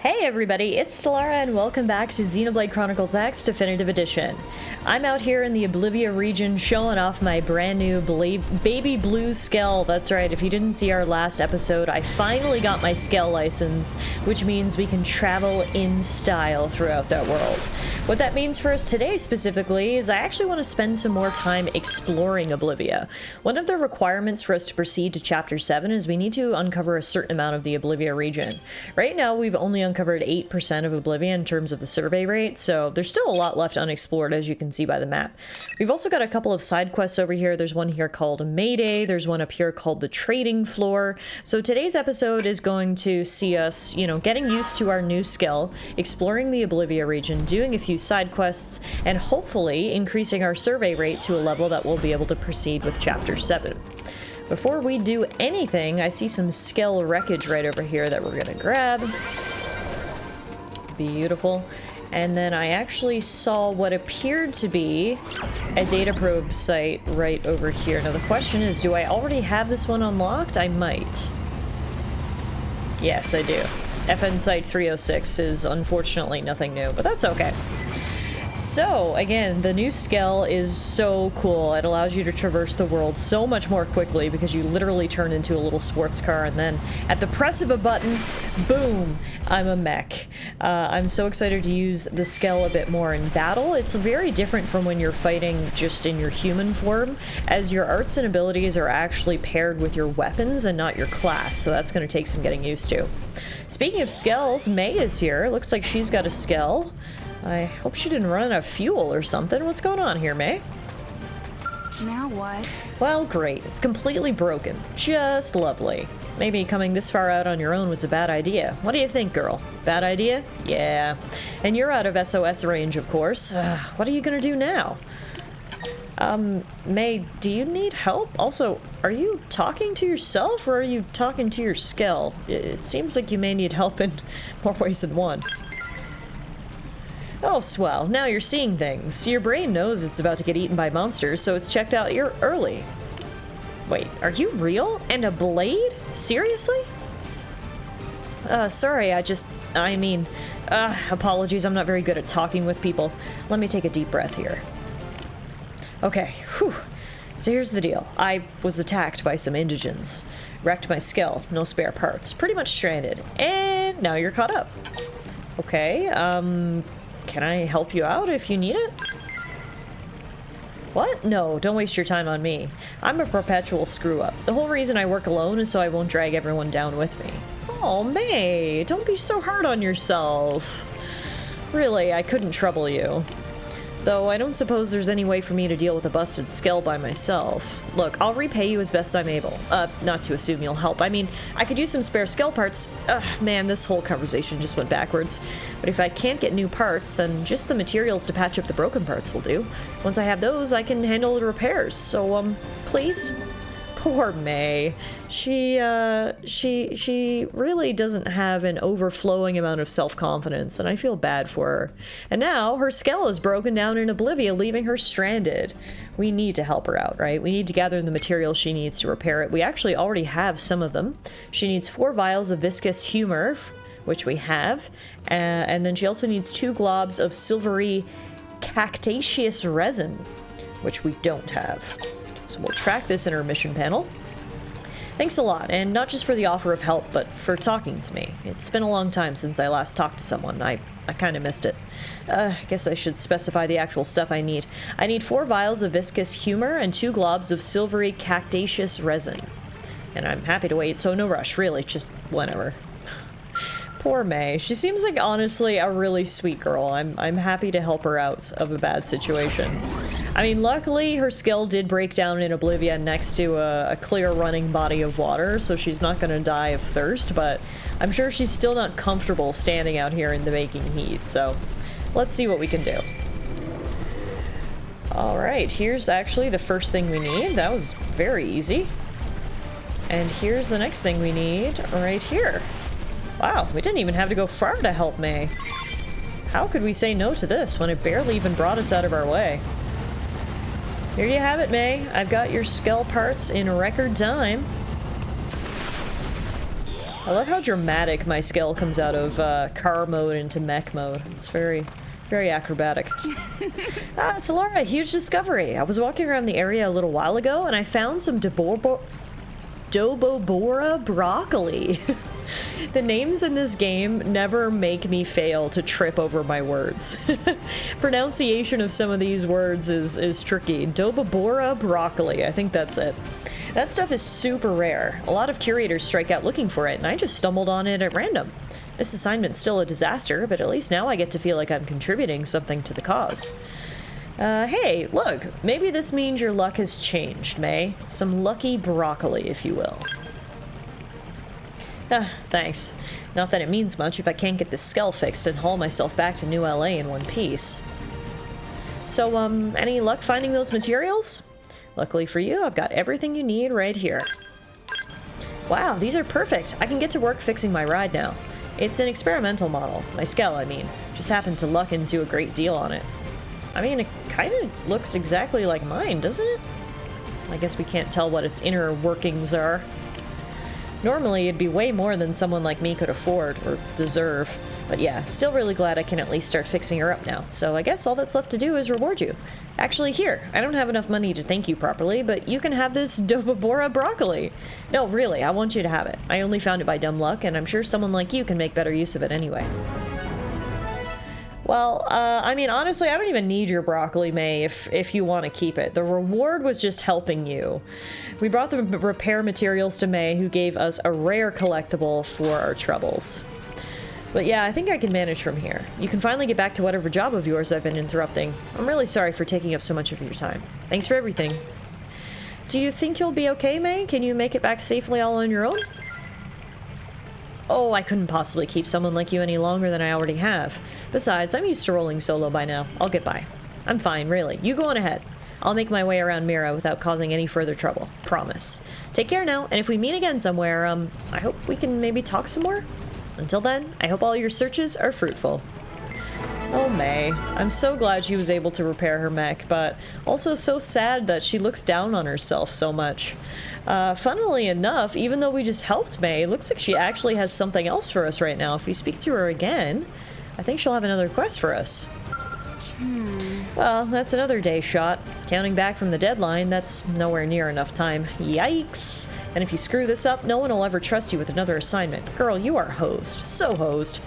Hey everybody, it's Tallara and welcome back to Xenoblade Chronicles X Definitive Edition. I'm out here in the Oblivia region showing off my brand new baby blue Skell. That's right, if you didn't see our last episode, I finally got my Skell license, which means we can travel in style throughout that world. What that means for us today specifically is I actually want to spend some more time exploring Oblivia. One of the requirements for us to proceed to Chapter 7 is we need to uncover a certain amount of the Oblivia region. Right now we've only uncovered 8% of Oblivia in terms of the survey rate, so there's still a lot left unexplored, as you can see by the map. We've also got a couple of side quests over here. There's one here called Mayday, there's one up here called the Trading Floor. So today's episode is going to see us, getting used to our new Skell, exploring the Oblivia region, doing a few side quests, and hopefully increasing our survey rate to a level that we'll be able to proceed with Chapter 7. Before we do anything, I see some Skell wreckage right over here that we're gonna grab. Beautiful. And then I actually saw what appeared to be a data probe site right over here. Now the question is, do I already have this one unlocked? I might. Yes, I do. FN Site 306 is unfortunately nothing new, but that's okay. So, again, the new Skell is so cool. It allows you to traverse the world so much more quickly because you literally turn into a little sports car and then at the press of a button, boom, I'm a mech. I'm so excited to use the Skell a bit more in battle. It's very different from when you're fighting just in your human form, as your arts and abilities are actually paired with your weapons and not your class, so that's going to take some getting used to. Speaking of Skells, May is here. Looks like she's got a Skell. I hope she didn't run out of fuel or something. What's going on here, May? Now what? Well, great. It's completely broken. Just lovely. Maybe coming this far out on your own was a bad idea. What do you think, girl? Bad idea? Yeah. And you're out of SOS range, of course. What are you gonna do now? May, do you need help? Also, are you talking to yourself or are you talking to your Skell? It seems like you may need help in more ways than one. Oh, swell. Now you're seeing things. Your brain knows it's about to get eaten by monsters, so it's checked out early. Wait, are you real? And a blade? Seriously? Sorry, apologies, I'm not very good at talking with people. Let me take a deep breath here. Okay, whew. So here's the deal. I was attacked by some indigents. Wrecked my Skell, no spare parts. Pretty much stranded. And now you're caught up. Okay, can I help you out if you need it? What? No, don't waste your time on me. I'm a perpetual screw-up. The whole reason I work alone is so I won't drag everyone down with me. Oh, May, don't be so hard on yourself. Really, I couldn't trouble you. Though I don't suppose there's any way for me to deal with a busted Skell by myself. Look, I'll repay you as best I'm able. Not to assume you'll help. I mean, I could use some spare Skell parts. Man, this whole conversation just went backwards. But if I can't get new parts, then just the materials to patch up the broken parts will do. Once I have those, I can handle the repairs. So, please? Poor May. She really doesn't have an overflowing amount of self-confidence, and I feel bad for her. And now her Skell is broken down in Oblivia, leaving her stranded. We need to help her out, right? We need to gather the materials she needs to repair it. We actually already have some of them. She needs 4 vials of viscous humor, which we have, and then she also needs 2 globs of silvery cactaceous resin, which we don't have. So we'll track this in our mission panel. Thanks a lot, and not just for the offer of help, but for talking to me. It's been a long time since I last talked to someone. I kind of missed it. I guess I should specify the actual stuff I need. I need 4 vials of viscous humor and 2 globs of silvery cactaceous resin. And I'm happy to wait, so no rush, really, just whenever. Poor May. She seems like, honestly, a really sweet girl. I'm happy to help her out of a bad situation. I mean, luckily, her Skell did break down in Oblivia next to a clear running body of water, so she's not gonna die of thirst, but I'm sure she's still not comfortable standing out here in the baking heat, so let's see what we can do. Alright, here's actually the first thing we need. That was very easy. And here's the next thing we need right here. Wow, we didn't even have to go far to help May. How could we say no to this when it barely even brought us out of our way? Here you have it, May. I've got your Skell parts in record time. I love how dramatic my Skell comes out of car mode into mech mode. It's very, very acrobatic. Tallara, huge discovery. I was walking around the area a little while ago and I found some Dobobora broccoli. The names in this game never make me fail to trip over my words. Pronunciation of some of these words is tricky. Dobobora broccoli, I think that's it. That stuff is super rare. A lot of curators strike out looking for it, and I just stumbled on it at random. This assignment's still a disaster, but at least now I get to feel like I'm contributing something to the cause. Hey, look, maybe this means your luck has changed, May. Some lucky broccoli, if you will. Thanks. Not that it means much if I can't get this Skell fixed and haul myself back to New LA in one piece. So, any luck finding those materials? Luckily for you, I've got everything you need right here. Wow, these are perfect. I can get to work fixing my ride now. It's an experimental model. My Skell, I mean. Just happened to luck into a great deal on it. I mean, it kind of looks exactly like mine, doesn't it? I guess we can't tell what its inner workings are. Normally, it'd be way more than someone like me could afford or deserve. But yeah, still really glad I can at least start fixing her up now. So I guess all that's left to do is reward you. Actually, here, I don't have enough money to thank you properly, but you can have this Dobobora broccoli. No, really, I want you to have it. I only found it by dumb luck, and I'm sure someone like you can make better use of it anyway. Well, I mean, honestly, I don't even need your broccoli, May, if you want to keep it. The reward was just helping you. We brought the repair materials to May, who gave us a rare collectible for our troubles. But yeah, I think I can manage from here. You can finally get back to whatever job of yours I've been interrupting. I'm really sorry for taking up so much of your time. Thanks for everything. Do you think you'll be okay, May? Can you make it back safely all on your own? Oh, I couldn't possibly keep someone like you any longer than I already have. Besides, I'm used to rolling solo by now. I'll get by. I'm fine, really. You go on ahead. I'll make my way around Mira without causing any further trouble. Promise. Take care now, and if we meet again somewhere, I hope we can maybe talk some more? Until then, I hope all your searches are fruitful. Oh, May. I'm so glad she was able to repair her mech, but also so sad that she looks down on herself so much. Funnily enough, even though we just helped May, it looks like she actually has something else for us right now. If we speak to her again, I think she'll have another quest for us. Well, that's another day shot. Counting back from the deadline, that's nowhere near enough time. Yikes! And if you screw this up, no one will ever trust you with another assignment. Girl, you are hosed. So hosed.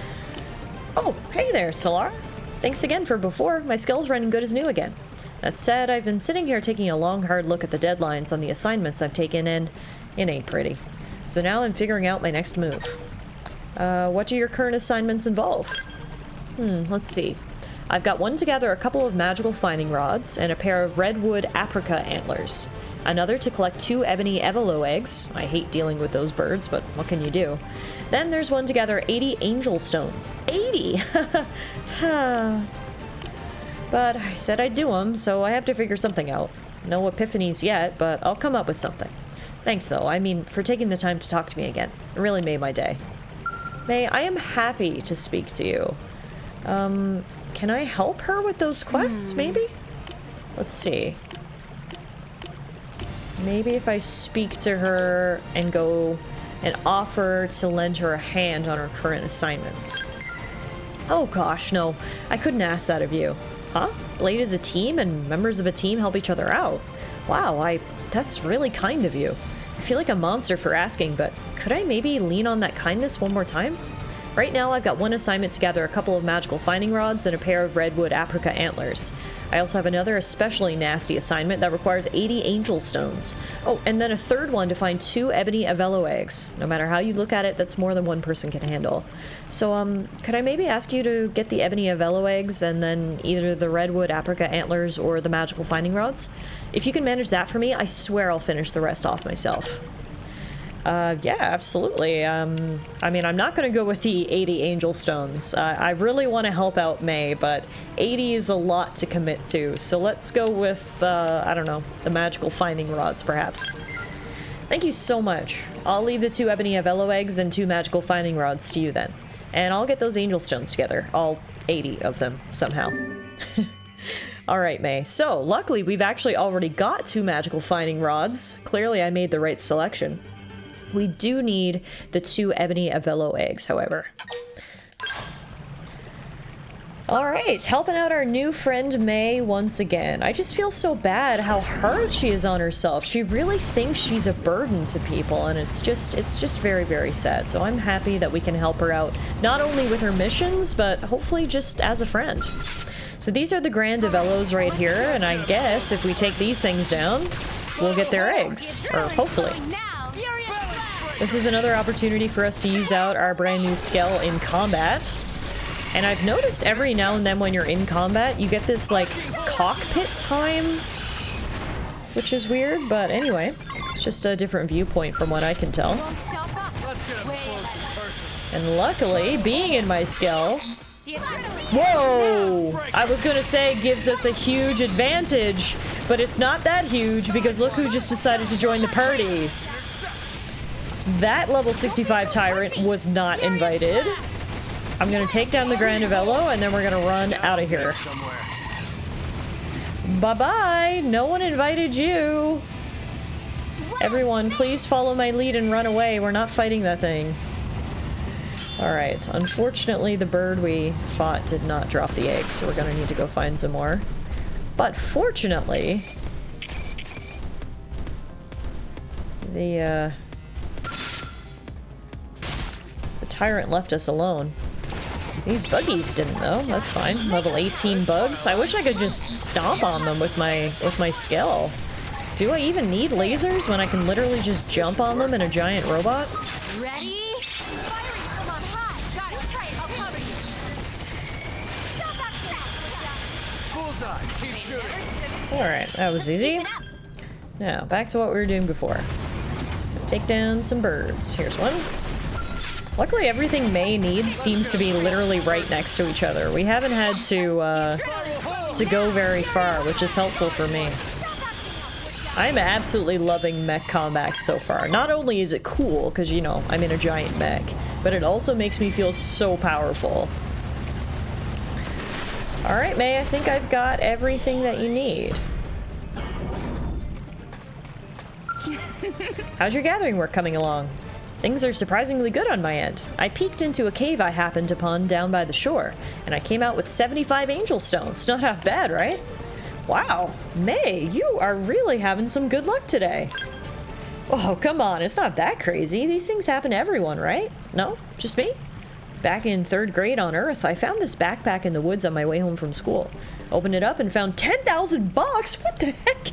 Oh, hey there, Tallara. Thanks again for before. My Skell's running good as new again. That said, I've been sitting here taking a long, hard look at the deadlines on the assignments I've taken, and it ain't pretty. So now I'm figuring out my next move. What do your current assignments involve? Let's see. I've got one to gather a couple of magical finding rods and a pair of redwood apricot antlers. Another to collect 2 ebony evelo eggs. I hate dealing with those birds, but what can you do? Then there's one to gather 80 angel stones. 80! But I said I'd do them, so I have to figure something out. No epiphanies yet, but I'll come up with something. Thanks, though. I mean, for taking the time to talk to me again. It really made my day. May, I am happy to speak to you. Can I help her with those quests, maybe? Let's see. Maybe if I speak to her and go and offer to lend her a hand on her current assignments. Oh gosh, no. I couldn't ask that of you. Huh? Blade is a team and members of a team help each other out. Wow, that's really kind of you. I feel like a monster for asking, but could I maybe lean on that kindness one more time? Right now, I've got one assignment to gather a couple of magical finding rods and a pair of redwood apricot antlers. I also have another especially nasty assignment that requires 80 angel stones. Oh, and then a third one to find 2 ebony evelo eggs. No matter how you look at it, that's more than one person can handle. So, could I maybe ask you to get the ebony evelo eggs and then either the redwood apricot antlers or the magical finding rods? If you can manage that for me, I swear I'll finish the rest off myself. Yeah, absolutely. I mean, I'm not going to go with the 80 angel stones. I really want to help out May, but 80 is a lot to commit to. So let's go with, I don't know, the magical finding rods, perhaps. Thank you so much. I'll leave the 2 ebony evelo eggs and 2 magical finding rods to you then. And I'll get those angel stones together. All 80 of them, somehow. Alright, May. So, luckily, we've actually already got 2 magical finding rods. Clearly, I made the right selection. We do need the 2 ebony Avello eggs, however. Alright, helping out our new friend May once again. I just feel so bad how hard she is on herself. She really thinks she's a burden to people, and it's just very, very sad. So I'm happy that we can help her out, not only with her missions, but hopefully just as a friend. So these are the Grand Avellos right here, and I guess if we take these things down, we'll get their eggs, or hopefully. This is another opportunity for us to use out our brand new Skell in combat. And I've noticed every now and then when you're in combat, you get this, like, cockpit time, which is weird, but anyway, it's just a different viewpoint from what I can tell. And luckily, being in my Skell... Whoa! I was gonna say gives us a huge advantage, but it's not that huge because look who just decided to join the party. That level 65 tyrant was not invited. I'm gonna take down the Grand Avello and then we're gonna run out of here. Bye-bye! No one invited you! Everyone, please follow my lead and run away. We're not fighting that thing. Alright, unfortunately the bird we fought did not drop the egg, so we're gonna need to go find some more. But fortunately... The tyrant left us alone. These buggies didn't though, that's fine. Level 18 bugs. I wish I could just stomp on them with my Skell. Do I even need lasers when I can literally just jump on them in a giant robot? Ready? Firing from on high. Got it. Try it. I'll cover you. Bullseye. Keep shooting. Alright, that was easy. Now, back to what we were doing before. Take down some birds. Here's one. Luckily, everything May needs seems to be literally right next to each other. We haven't had to go very far, which is helpful for me. I'm absolutely loving mech combat so far. Not only is it cool, because, you know, I'm in a giant mech, but it also makes me feel so powerful. Alright, May, I think I've got everything that you need. How's your gathering work coming along? Things are surprisingly good on my end. I peeked into a cave I happened upon down by the shore, and I came out with 75 angel stones. Not half bad, right? Wow, May, you are really having some good luck today. Oh, come on, it's not that crazy. These things happen to everyone, right? No? Just me? Back in 3rd grade on Earth, I found this backpack in the woods on my way home from school. Opened it up and found 10,000 bucks? What the heck?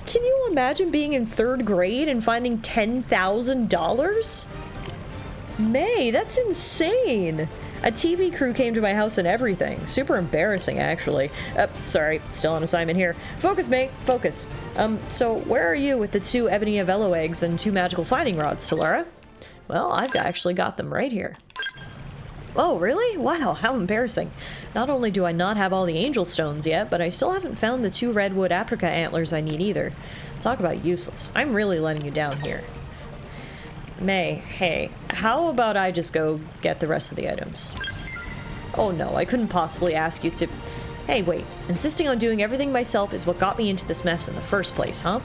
Can you imagine being in 3rd grade and finding $10,000? May, that's insane. A TV crew came to my house and everything. Super embarrassing, actually. Sorry, still on assignment here. Focus, May, focus. So where are you with the 2 ebony Avello eggs and 2 magical finding rods, Tallara? Well, I've actually got them right here. Oh, really? Wow, how embarrassing. Not only do I not have all the angel stones yet, but I still haven't found the 2 redwood apricot antlers I need either. Talk about useless. I'm really letting you down here. May, hey, how about I just go get the rest of the items? Oh no, I couldn't possibly ask you to... Hey, wait. Insisting on doing everything myself is what got me into this mess in the first place, huh?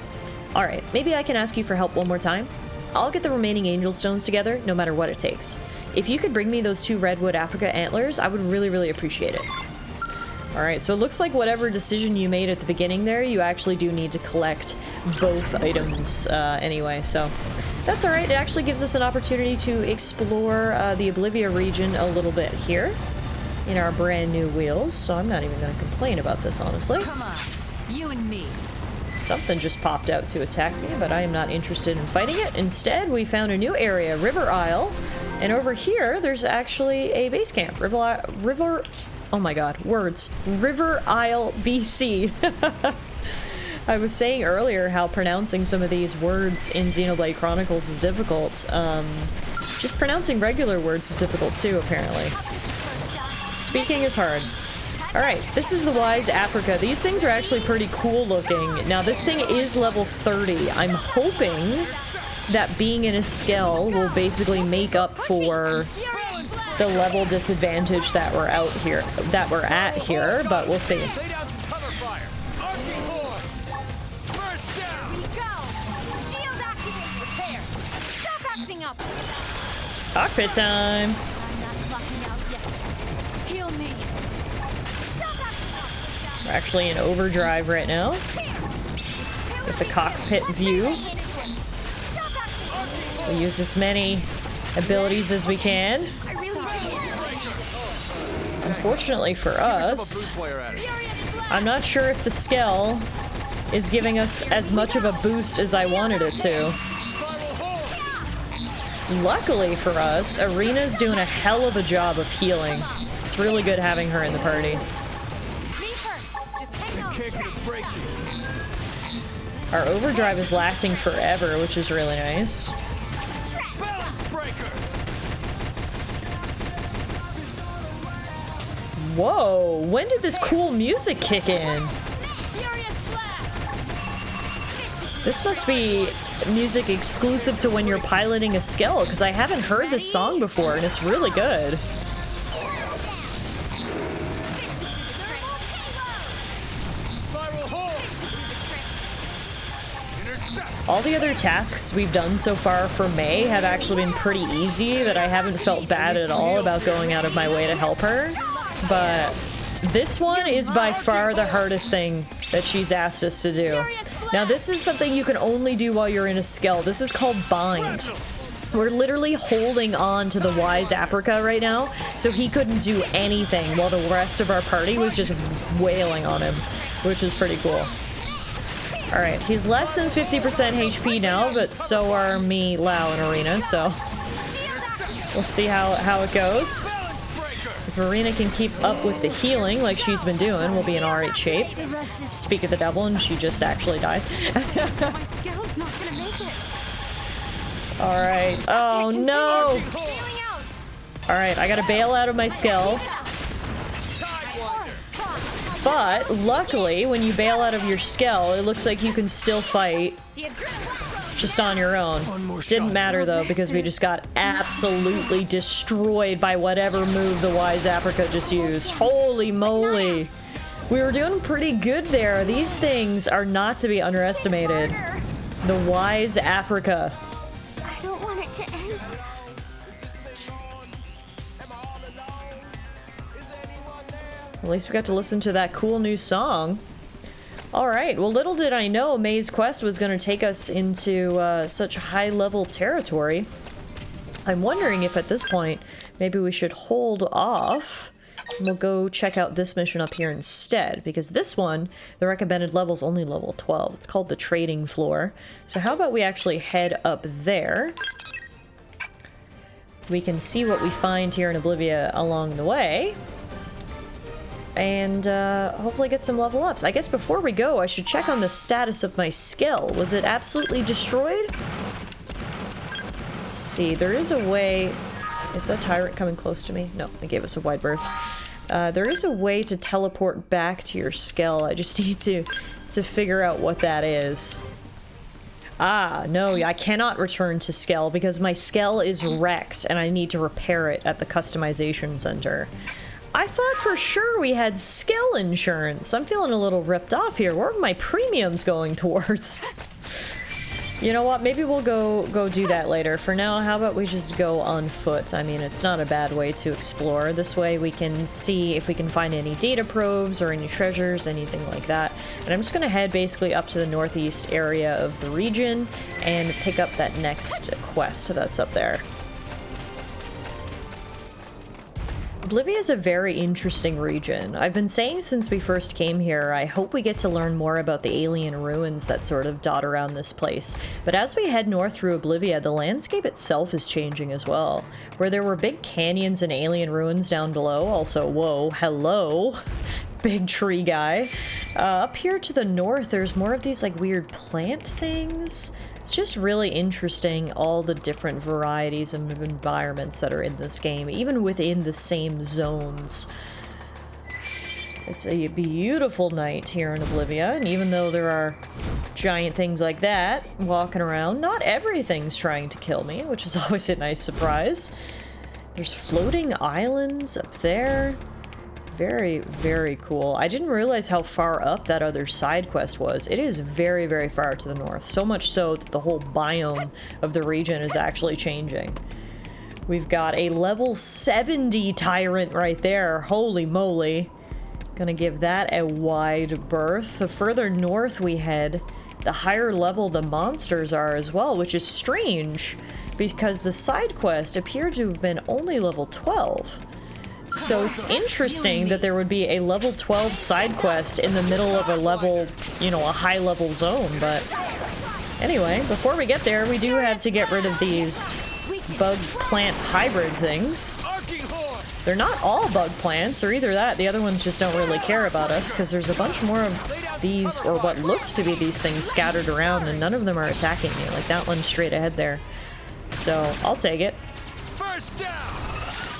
Alright, maybe I can ask you for help one more time? I'll get the remaining angel stones together, no matter what it takes. If you could bring me those 2 redwood apricot antlers, I would really, really appreciate it. Alright, so it looks like whatever decision you made at the beginning there, you actually do need to collect both items anyway, so... That's alright, it actually gives us an opportunity to explore the Oblivia region a little bit here in our brand new wheels, so I'm not even going to complain about this, honestly. Come on, you and me. Something just popped out to attack me, but I am not interested in fighting it. Instead, we found a new area, River Isle, and over here, there's actually a base camp. Oh my god, words. River Isle, BC. I was saying earlier how pronouncing some of these words in Xenoblade Chronicles is difficult. Just pronouncing regular words is difficult too, apparently. Speaking is hard. Alright, this is the Wise Africa. These things are actually pretty cool looking. Now, this thing is level 30. I'm hoping that being in a Skell will basically make up for the level disadvantage that we're at here, but we'll see. up. Cockpit time. I'm not clocking out yet. Heal me. We're actually in overdrive right now with the cockpit view. We use as many abilities as we can. Unfortunately for us, I'm not sure if the Skell is giving us as much of a boost as I wanted it to. Luckily for us, Arena's doing a hell of a job of healing. It's really good having her in the party. Our overdrive is lasting forever, which is really nice. Whoa, when did this cool music kick in? This must be music exclusive to when you're piloting a Skell, because I haven't heard this song before, and it's really good. All the other tasks we've done so far for May have actually been pretty easy, that I haven't felt bad at all about going out of my way to help her. But this one is by far the hardest thing that she's asked us to do. Now, this is something you can only do while you're in a Skell. This is called Bind. We're literally holding on to the wise Apricot right now, so he couldn't do anything while the rest of our party was just wailing on him, which is pretty cool. Alright, he's less than 50% HP now, but so are me, Lau, and Arena, so we'll see how it goes. If Arena can keep up with the healing like she's been doing, we'll be in alright shape. Speak of the devil, and she just actually died. Alright, oh no! Alright, I gotta bail out of my Skell. But, luckily, when you bail out of your Skell, it looks like you can still fight just on your own. Didn't matter, though, because we just got absolutely destroyed by whatever move the wise Apricot just used. Holy moly! We were doing pretty good there. These things are not to be underestimated. The wise Apricot. I don't want it to end. At least we got to listen to that cool new song. Alright, well, little did I know May's quest was going to take us into such high-level territory. I'm wondering if at this point, maybe we should hold off. And we'll go check out this mission up here instead, because this one, the recommended level is only level 12. It's called the Trading Floor. So how about we actually head up there? We can see what we find here in Oblivia along the way. And hopefully get some level ups. I guess before we go, I should check on the status of my Skell. Was it absolutely destroyed? Let's see, there is a way... Is that tyrant coming close to me? No, it gave us a wide berth. There is a way to teleport back to your Skell. I just need to figure out what that is. Ah, no, I cannot return to Skell because my Skell is wrecked and I need to repair it at the customization center. I thought for sure we had Skell insurance. I'm feeling a little ripped off here. Where are my premiums going towards? You know what? Maybe we'll go do that later. For now, how about we just go on foot? I mean, it's not a bad way to explore. This way we can see if we can find any data probes or any treasures, anything like that. And I'm just going to head basically up to the northeast area of the region and pick up that next quest that's up there. Oblivia is a very interesting region. I've been saying since we first came here, I hope we get to learn more about the alien ruins that sort of dot around this place. But as we head north through Oblivia, the landscape itself is changing as well. Where there were big canyons and alien ruins down below, also, whoa, hello, big tree guy. Up here to the north, there's more of these like weird plant things. It's just really interesting, all the different varieties of environments that are in this game, even within the same zones. It's a beautiful night here in Oblivia, and even though there are giant things like that walking around, not everything's trying to kill me, which is always a nice surprise. There's floating islands up there. Very, very cool. I didn't realize how far up that other side quest was. It is very, very far to the north. So much so that the whole biome of the region is actually changing. We've got a level 70 tyrant right there. Holy moly. Gonna give that a wide berth. The further north we head, the higher level the monsters are as well, which is strange because the side quest appeared to have been only level 12. So it's interesting that there would be a level 12 side quest in the middle of a level, you know, a high level zone, but anyway, before we get there, we do have to get rid of these bug plant hybrid things. They're not all bug plants, or either that, the other ones just don't really care about us, because there's a bunch more of these, or what looks to be these things scattered around, and none of them are attacking me, like that one straight ahead there. So, I'll take it. First down!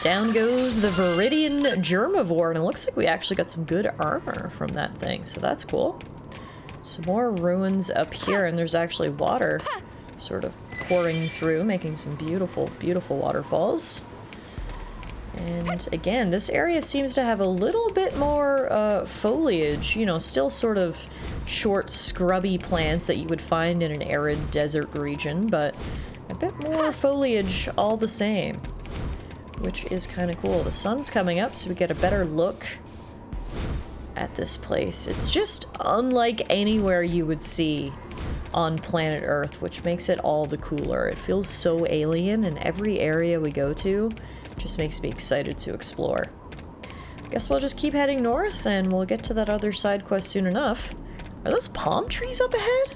Down goes the Viridian Germivore, and it looks like we actually got some good armor from that thing, so that's cool. Some more ruins up here, and there's actually water sort of pouring through, making some beautiful, beautiful waterfalls. And again, this area seems to have a little bit more foliage, you know, still sort of short, scrubby plants that you would find in an arid desert region, but a bit more foliage all the same. Which is kind of cool. The sun's coming up, so we get a better look at this place. It's just unlike anywhere you would see on planet Earth, which makes it all the cooler. It feels so alien, and every area we go to just makes me excited to explore. I guess we'll just keep heading north, and we'll get to that other side quest soon enough. Are those palm trees up ahead?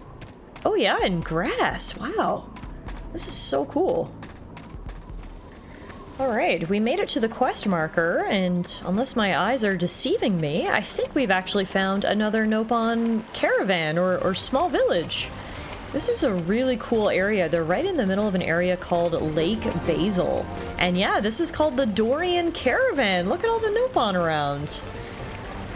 Oh yeah, and grass. Wow. This is so cool. Alright, we made it to the quest marker, and unless my eyes are deceiving me, I think we've actually found another Nopon caravan, or small village. This is a really cool area. They're right in the middle of an area called Lake Basil. And yeah, this is called the Qlurian Caravan. Look at all the Nopon around.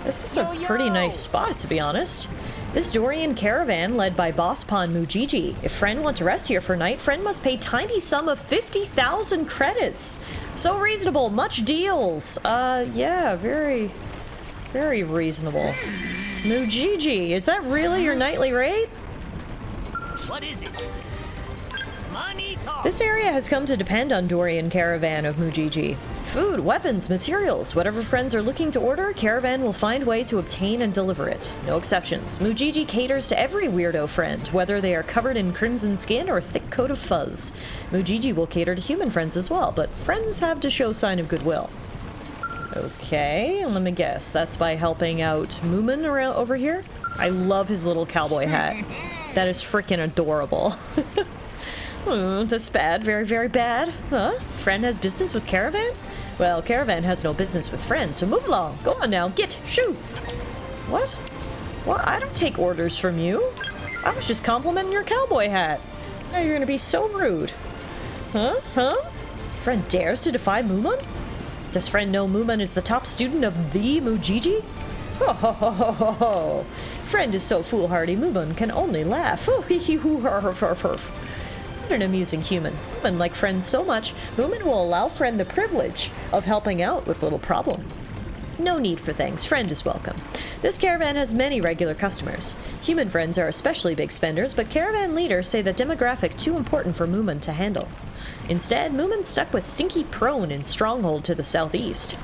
This is a pretty nice spot, to be honest. This Qlurian caravan, led by Boss Pawn Mujiji. If friend want to rest here for a night, friend must pay tiny sum of 50,000 credits. So reasonable, much deals. Yeah, very, very reasonable. Mujiji, is that really your nightly rate? What is it? Money talks. This area has come to depend on Qlurian Caravan of Mujiji. Food, weapons, materials, whatever friends are looking to order, Caravan will find way to obtain and deliver it. No exceptions. Mujiji caters to every weirdo friend, whether they are covered in crimson skin or a thick coat of fuzz. Mujiji will cater to human friends as well, but friends have to show sign of goodwill. Okay, let me guess. That's by helping out Moomin around over here? I love his little cowboy hat. That is freaking adorable. That's bad. Very, very bad. Huh? Friend has business with Caravan? Well, Caravan has no business with friend, so move along. Go on now. Get. Shoot. What? What? I don't take orders from you. I was just complimenting your cowboy hat. Now you're gonna be so rude. Huh? Huh? Friend dares to defy Moomin? Does friend know Moomin is the top student of the Mujiji? Ho ho ho ho ho ho. Friend is so foolhardy, Moomin can only laugh. Oh, hee hee hoo har har har har. What an amusing human. Moomin like friend so much, Moomin will allow friend the privilege of helping out with little problem. No need for thanks, friend is welcome. This caravan has many regular customers. Human friends are especially big spenders, but caravan leaders say the demographic too important for Moomin to handle. Instead, Moomin stuck with Stinky Prone in Stronghold to the southeast.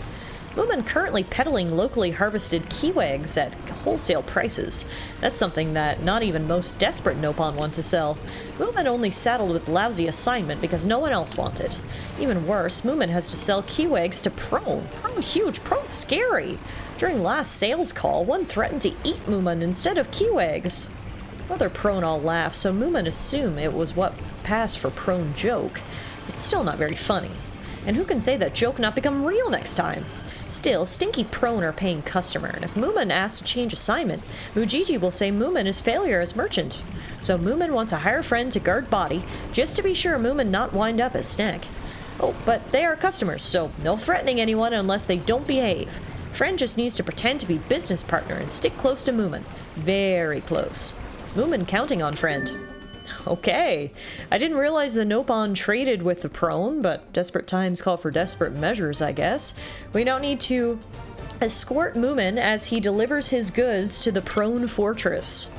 Moomin currently peddling locally harvested kiwigs at wholesale prices. That's something that not even most desperate Nopon want to sell. Moomin only saddled with lousy assignment because no one else wanted. Even worse, Moomin has to sell kiwigs to Prone. Prone huge, Prone scary. During last sales call, one threatened to eat Moomin instead of kiwigs. Other Prone all laugh, so Moomin assume it was what passed for Prone joke. It's still not very funny. And who can say that joke not become real next time? Still, Stinky Prone are paying customer, and if Moomin asks to change assignment, Mujiji will say Moomin is failure as merchant. So Moomin wants a hire friend to guard body, just to be sure Moomin not wind up as snack. Oh, but they are customers, so no threatening anyone unless they don't behave. Friend just needs to pretend to be business partner and stick close to Moomin. Very close. Moomin counting on friend. Okay. I didn't realize the Nopon traded with the Prone, but desperate times call for desperate measures, I guess. We don't need to Escort Moomin as he delivers his goods to the prone fortress.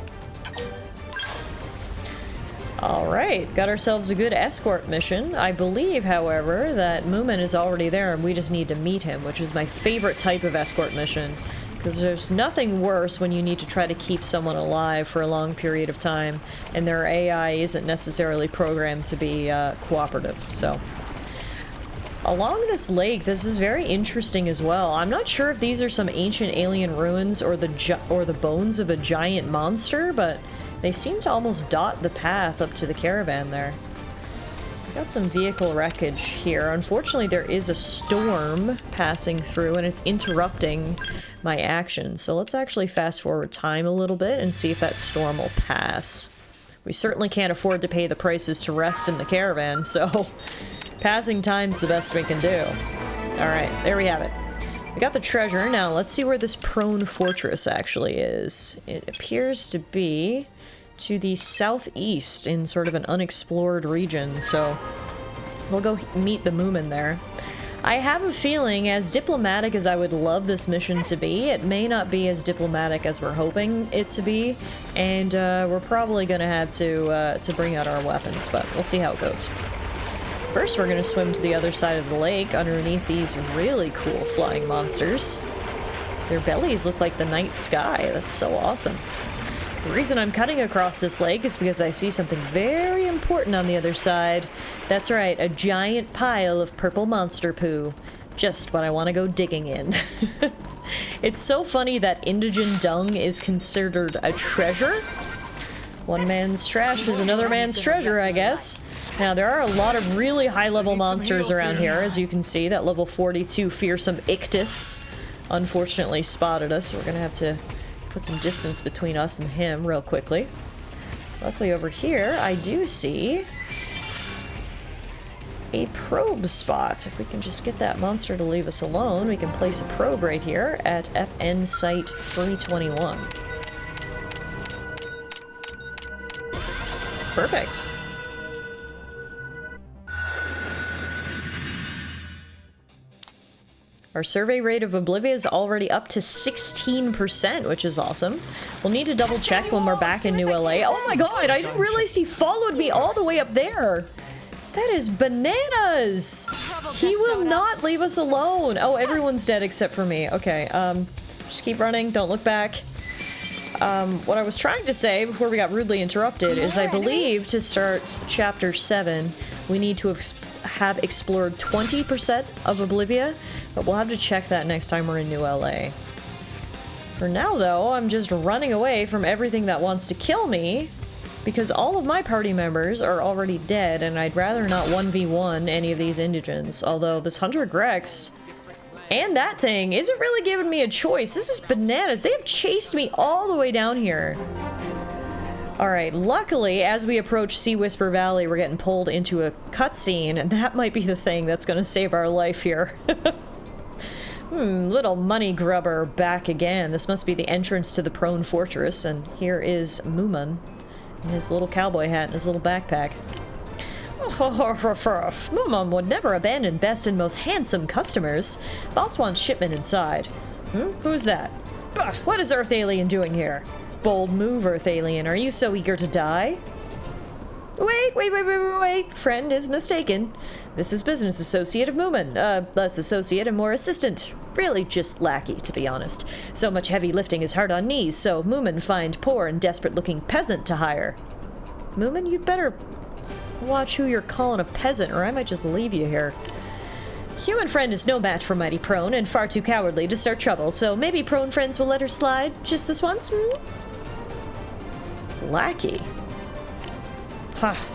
Alright, got ourselves a good escort mission. I believe, however, that Moomin is already there and we just need to meet him, which is my favorite type of escort mission. Because there's nothing worse when you need to try to keep someone alive for a long period of time and their AI isn't necessarily programmed to be cooperative, so... Along this lake, this is very interesting as well. I'm not sure if these are some ancient alien ruins or the bones of a giant monster, but they seem to almost dot the path up to the caravan there. Got some vehicle wreckage here. Unfortunately, there is a storm passing through and it's interrupting my action. So let's actually fast forward time a little bit and see if that storm will pass. We certainly can't afford to pay the prices to rest in the caravan, so... Passing time's the best we can do. Alright, there we have it. We got the treasure. Now, let's see where this prone fortress actually is. It appears to be to the southeast in sort of an unexplored region, so we'll go meet the Moomin there. I have a feeling, as diplomatic as I would love this mission to be, it may not be as diplomatic as we're hoping it to be, and we're probably gonna have to bring out our weapons, but we'll see how it goes. First, we're gonna swim to the other side of the lake underneath these really cool flying monsters. Their bellies look like the night sky. That's so awesome. The reason I'm cutting across this lake is because I see something very important on the other side. That's right, a giant pile of purple monster poo. Just what I want to go digging in. It's so funny that indigent dung is considered a treasure. One man's trash is another man's treasure, I guess. Now, there are a lot of really high-level monsters around here, as you can see. That level 42 fearsome Ictus unfortunately spotted us, so we're gonna have to put some distance between us and him real quickly. Luckily over here, I do see a probe spot. If we can just get that monster to leave us alone, we can place a probe right here at FN Site 321. Perfect. Our survey rate of Oblivia is already up to 16%, which is awesome. We'll need to double check when we're back in New LA. Oh my god, I didn't realize he followed me all the way up there. That is bananas. He will not leave us alone. Oh, everyone's dead except for me. Okay, just keep running, don't look back. What I was trying to say before we got rudely interrupted is I believe to start Chapter 7, we need to have explored 20% of Oblivia, but we'll have to check that next time we're in New LA. For now, though, I'm just running away from everything that wants to kill me, because all of my party members are already dead, and I'd rather not 1v1 any of these indigents, although this Hunter Grex and that thing isn't really giving me a choice. This is bananas. They have chased me all the way down here. Alright, luckily, as we approach Sea Whisper Valley, we're getting pulled into a cutscene, and that might be the thing that's gonna save our life here. Little money grubber back again. This must be the entrance to the prone fortress, and here is Moomin in his little cowboy hat and his little backpack. Moomin would never abandon best and most handsome customers. Boss wants shipment inside. Who's that? Bah, what is Earth Alien doing here? Bold move, Earth Alien. Are you so eager to die? Wait. Friend is mistaken. This is business associate of Moomin. Less associate and more assistant. Really just lackey, to be honest. So much heavy lifting is hard on knees, so Moomin find poor and desperate-looking peasant to hire. Moomin, you'd better watch who you're calling a peasant, or I might just leave you here. Human friend is no match for mighty Prone, and far too cowardly to start trouble, so maybe Prone friends will let her slide just this once, Lackey.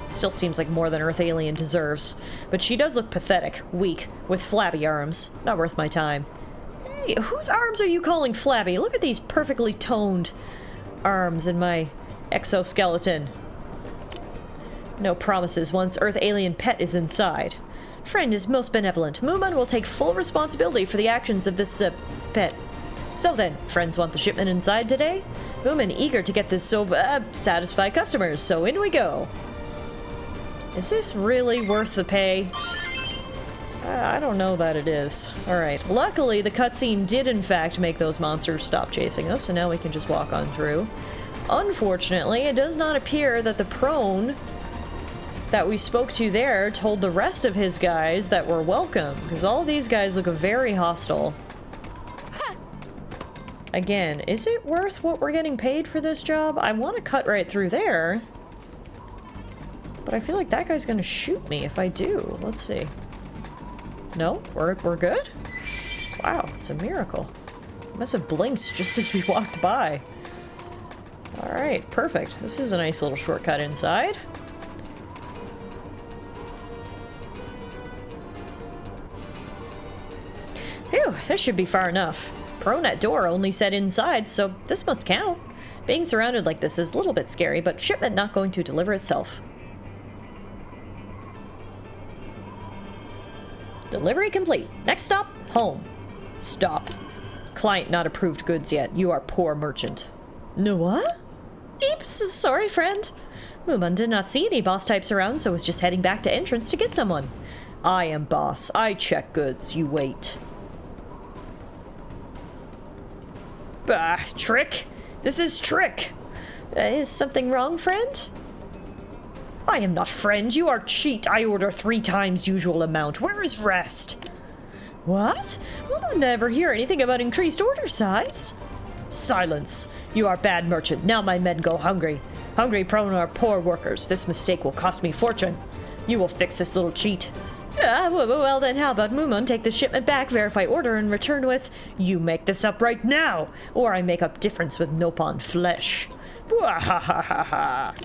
Still seems like more than Earth Alien deserves. But she does look pathetic, weak, with flabby arms. Not worth my time. Hey, whose arms are you calling flabby? Look at these perfectly toned arms in my exoskeleton. No promises once Earth Alien pet is inside. Friend is most benevolent. Moomin will take full responsibility for the actions of this, pet. So then, friends want the shipment inside today? Moomin eager to get this satisfy customers, so in we go. Is this really worth the pay? I don't know that it is. Alright, luckily the cutscene did in fact make those monsters stop chasing us, so now we can just walk on through. Unfortunately, it does not appear that the prone that we spoke to there told the rest of his guys that we're welcome, because all these guys look very hostile. Again, is it worth what we're getting paid for this job? I want to cut right through there, but I feel like that guy's gonna shoot me if I do. Let's see. No? We're good? Wow, it's a miracle. Must have blinked just as we walked by. Alright, perfect. This is a nice little shortcut inside. Phew, this should be far enough. Pronet door only said inside, so this must count. Being surrounded like this is a little bit scary, but shipment not going to deliver itself. Delivery complete. Next stop, home. Stop. Client not approved goods yet. You are poor merchant. No what? Oops, sorry friend. Moomun did not see any boss types around, so was just heading back to entrance to get someone. I am boss. I check goods. You wait. Bah, trick. This is trick. Is something wrong, friend? I am not friend. You are cheat. I order 3 times usual amount. Where is rest? What? We'll never hear anything about increased order size. Silence. You are bad merchant. Now my men go hungry. Hungry prone are poor workers. This mistake will cost me fortune. You will fix this little cheat. Well then, how about Moomun take the shipment back, verify order, and return with, you make this up right now, or I make up difference with Nopon flesh. Bwahahaha.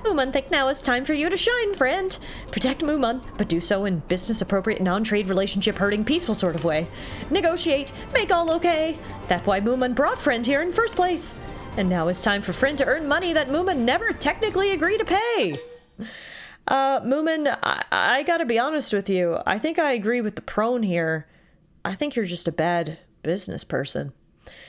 Moomun think now is time for you to shine, friend. Protect Moomun, but do so in business-appropriate, non-trade relationship hurting, peaceful sort of way. Negotiate, make all okay. That's why Moomun brought friend here in first place. And now it's time for friend to earn money that Moomun never technically agreed to pay. Moomun, I gotta be honest with you. I think I agree with the prone here. I think you're just a bad business person.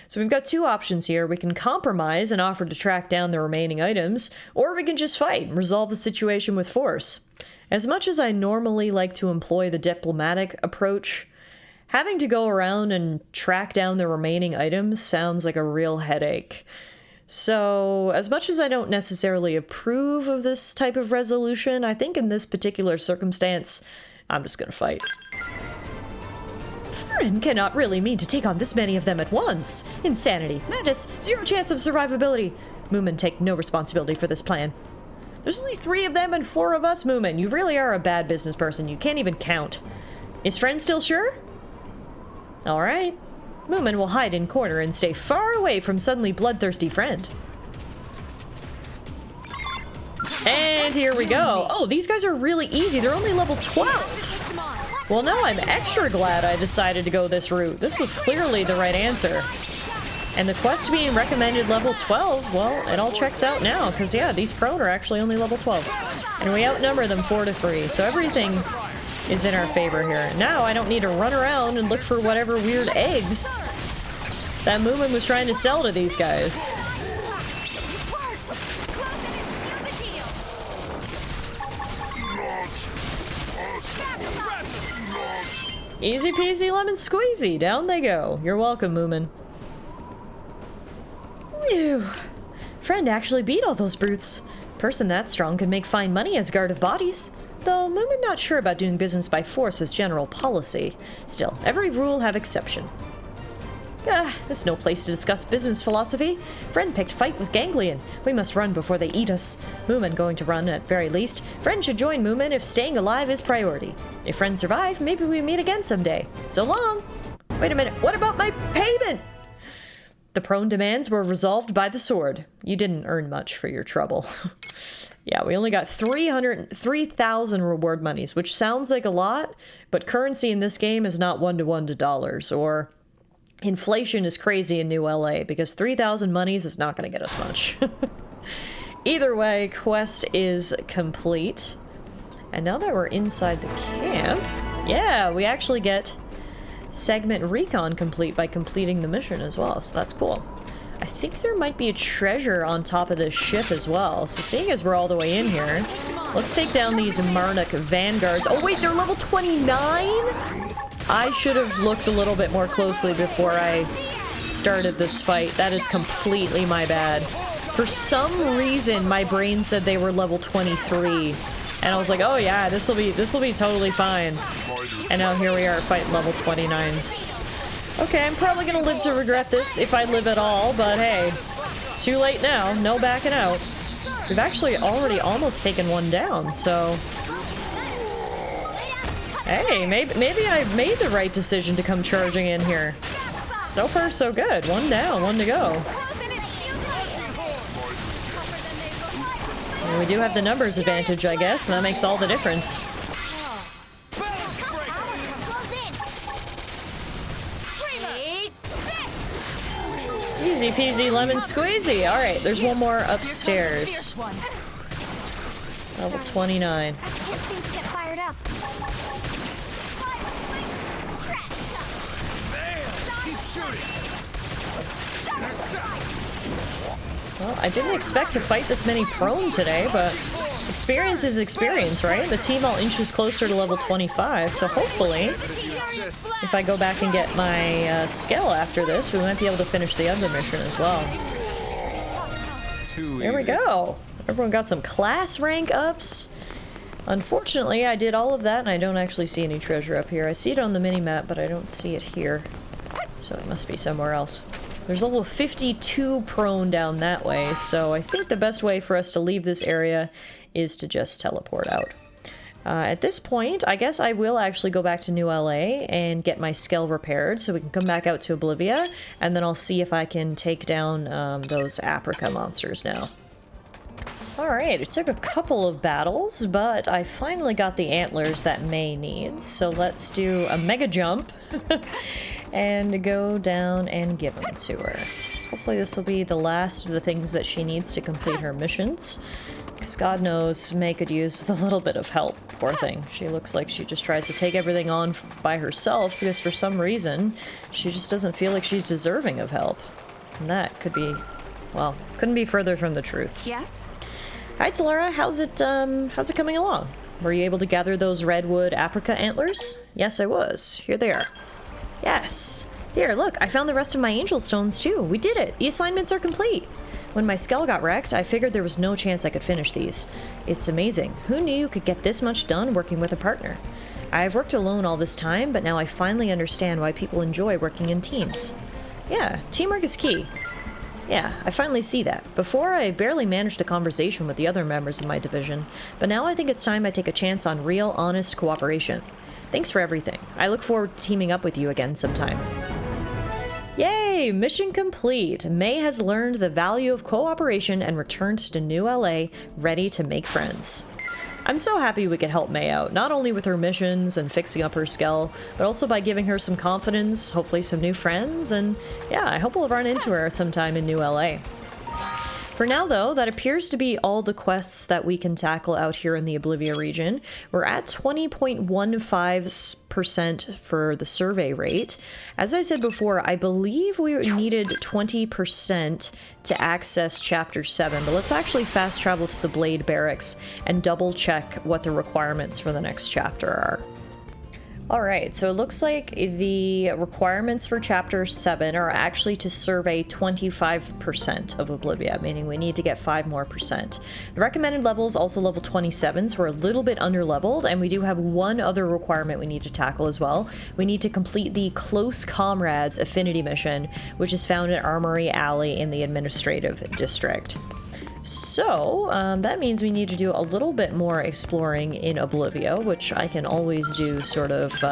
So we've got 2 options here. We can compromise and offer to track down the remaining items, or we can just fight and resolve the situation with force. As much as I normally like to employ the diplomatic approach, having to go around and track down the remaining items sounds like a real headache. So, as much as I don't necessarily approve of this type of resolution, I think in this particular circumstance, I'm just gonna fight. Friend cannot really mean to take on this many of them at once. Insanity, madness, 0 chance of survivability. Moomun take no responsibility for this plan. There's only 3 of them and 4 of us, Moomun. You really are a bad business person. You can't even count. Is friend still sure? Alright. Moomun will hide in corner and stay far away from suddenly bloodthirsty friend. And here we go. Oh, these guys are really easy. They're only level 12. Well, now I'm extra glad I decided to go this route. This was clearly the right answer. And the quest being recommended level 12, well, it all checks out now, because yeah, these prone are actually only level 12. And we outnumber them 4-3, so everything is in our favor here. Now I don't need to run around and look for whatever weird eggs that Moomun was trying to sell to these guys. Easy peasy lemon squeezy, down they go. You're welcome, Moomun. Phew. Friend actually beat all those brutes. Person that strong could make fine money as guard of bodies. Though Moomun not sure about doing business by force as general policy. Still, every rule have exception. This is no place to discuss business philosophy. Friend picked fight with Ganglion. We must run before they eat us. Moomun going to run at very least. Friend should join Moomun if staying alive is priority. If friends survive, maybe we meet again someday. So long! Wait a minute, what about my payment? The prone demands were resolved by the sword. You didn't earn much for your trouble. Yeah, we only got 3,000 reward monies, which sounds like a lot, but currency in this game is not 1-to-1 to dollars, or inflation is crazy in New LA, because 3,000 monies is not going to get us much. Either way, quest is complete. And now that we're inside the camp, yeah, we actually get segment recon complete by completing the mission as well, so that's cool. I think there might be a treasure on top of this ship as well. So seeing as we're all the way in here, let's take down these Marnik vanguards. Oh wait, they're level 29? I should have looked a little bit more closely before I started this fight. That is completely my bad. For some reason, my brain said they were level 23. And I was like, oh yeah, this'll be totally fine. And now here we are fighting level 29s. Okay, I'm probably gonna live to regret this if I live at all, but hey, too late now, no backing out. We've actually already almost taken one down, so... Hey, maybe I made the right decision to come charging in here. So far, so good. One down, one to go. And we do have the numbers advantage, I guess, and that makes all the difference. Easy peasy lemon squeezy. Alright, there's one more upstairs. Level 29. I can't seem to get fired up. Well, I didn't expect to fight this many prone today, but experience is experience, right? The team all inches closer to level 25, so hopefully, if I go back and get my Skell after this, we might be able to finish the other mission as well. There we go! Everyone got some class rank ups. Unfortunately, I did all of that and I don't actually see any treasure up here. I see it on the mini-map, but I don't see it here. So it must be somewhere else. There's level 52 prone down that way, so I think the best way for us to leave this area is to just teleport out. At this point, I guess I will actually go back to New LA and get my Skell repaired so we can come back out to Oblivia, and then I'll see if I can take down those Africa monsters now. Alright, it took a couple of battles, but I finally got the antlers that May needs, so let's do a mega jump and go down and give them to her. Hopefully this will be the last of the things that she needs to complete her missions, because God knows May could use a little bit of help, poor thing. She looks like she just tries to take everything on by herself because for some reason she just doesn't feel like she's deserving of help. And that could be, well, couldn't be further from the truth. Yes? Hi Tallara, how's it coming along? Were you able to gather those redwood apricot antlers? Yes, I was. Here they are. Yes. Here, look, I found the rest of my angel stones too. We did it. The assignments are complete. When my Skell got wrecked, I figured there was no chance I could finish these. It's amazing. Who knew you could get this much done working with a partner? I've worked alone all this time, but now I finally understand why people enjoy working in teams. Yeah, teamwork is key. Yeah, I finally see that. Before, I barely managed a conversation with the other members of my division, but now I think it's time I take a chance on real, honest cooperation. Thanks for everything. I look forward to teaming up with you again sometime. Yay! Mission complete! May has learned the value of cooperation and returned to New LA, ready to make friends. I'm so happy we could help May out, not only with her missions and fixing up her Skell, but also by giving her some confidence, hopefully some new friends, and yeah, I hope we'll run into her sometime in New LA. For now, though, that appears to be all the quests that we can tackle out here in the Oblivia region. We're at 20.15% for the survey rate. As I said before, I believe we needed 20% to access Chapter 7, but let's actually fast travel to the Blade Barracks and double check what the requirements for the next chapter are. Alright, so it looks like the requirements for Chapter 7 are actually to survey 25% of Oblivia, meaning we need to get 5 more percent. The recommended level is also level 27, so we're a little bit under-leveled, and we do have one other requirement we need to tackle as well. We need to complete the Close Comrades Affinity mission, which is found at Armory Alley in the Administrative District. So, that means we need to do a little bit more exploring in Oblivia, which I can always do sort of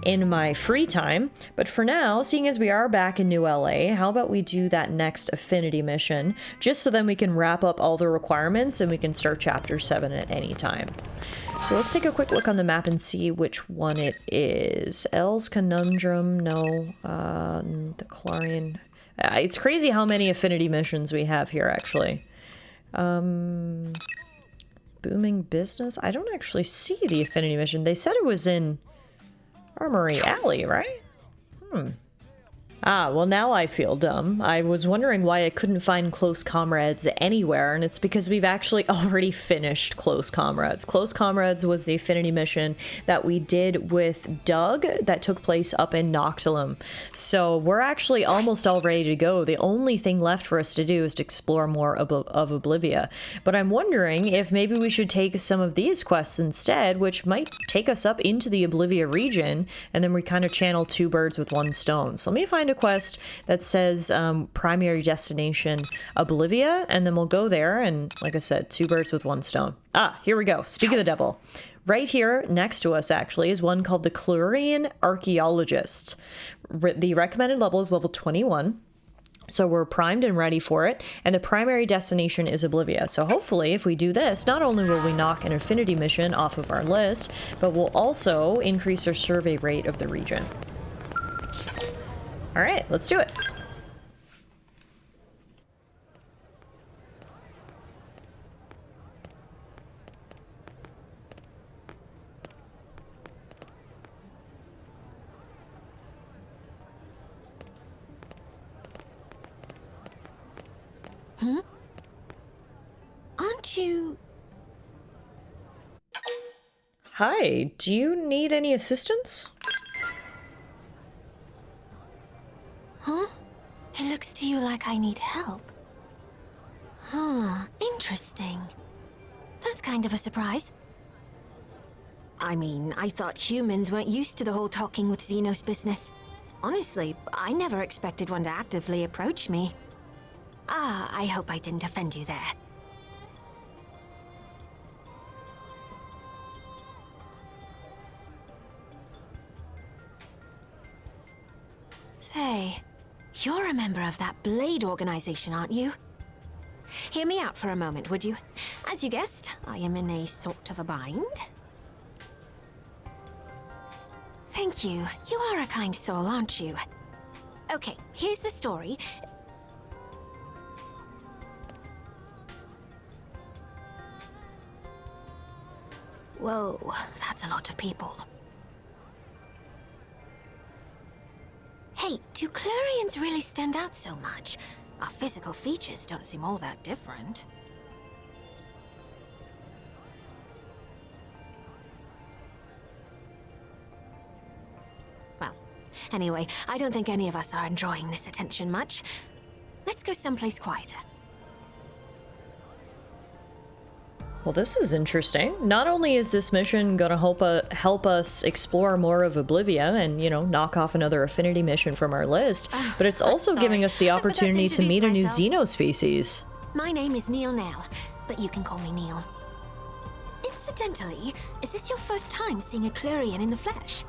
in my free time. But for now, seeing as we are back in New LA, how about we do that next Affinity mission, just so then we can wrap up all the requirements and we can start Chapter 7 at any time. So let's take a quick look on the map and see which one it is. L's Conundrum, no, the Qlurian... it's crazy how many Affinity missions we have here, actually. Booming Business? I don't actually see the Affinity mission. They said it was in Armory Alley, right? Ah, well now I feel dumb. I was wondering why I couldn't find Close Comrades anywhere, and it's because we've actually already finished Close Comrades. Close Comrades was the affinity mission that we did with Doug that took place up in Noctilum. So we're actually almost all ready to go. The only thing left for us to do is to explore more of Oblivia. But I'm wondering if maybe we should take some of these quests instead, which might take us up into the Oblivia region, and then we kind of channel two birds with one stone. So let me find a quest that says primary destination Oblivia, and then we'll go there, and like I said, two birds with one stone. Ah, here we go. Speak of the devil. Right here next to us actually is one called the Qlurian Archaeologist. The recommended level is level 21. So we're primed and ready for it, and the primary destination is Oblivia. So hopefully if we do this, not only will we knock an affinity mission off of our list, but we'll also increase our survey rate of the region. All right, let's do it. Aren't you... Hi, do you need any assistance? Huh? It looks to you like I need help. Huh, interesting. That's kind of a surprise. I mean, I thought humans weren't used to the whole talking with Xenos business. Honestly, I never expected one to actively approach me. Ah, I hope I didn't offend you there. Say, you're a member of that Blade organization, aren't you? Hear me out for a moment, would you? As you guessed, I am in a sort of a bind. Thank you. You are a kind soul, aren't you? Okay, here's the story. Whoa, that's a lot of people. Hey, do Qlurians really stand out so much? Our physical features don't seem all that different. Well, anyway, I don't think any of us are enjoying this attention much. Let's go someplace quieter. Well, this is interesting. Not only is this mission gonna help us explore more of Oblivia and, you know, knock off another affinity mission from our list, but it's also giving us the opportunity to meet a new Xeno species. My name is Neil Nell, but you can call me Neil. Incidentally, is this your first time seeing a Qlurian in the flesh?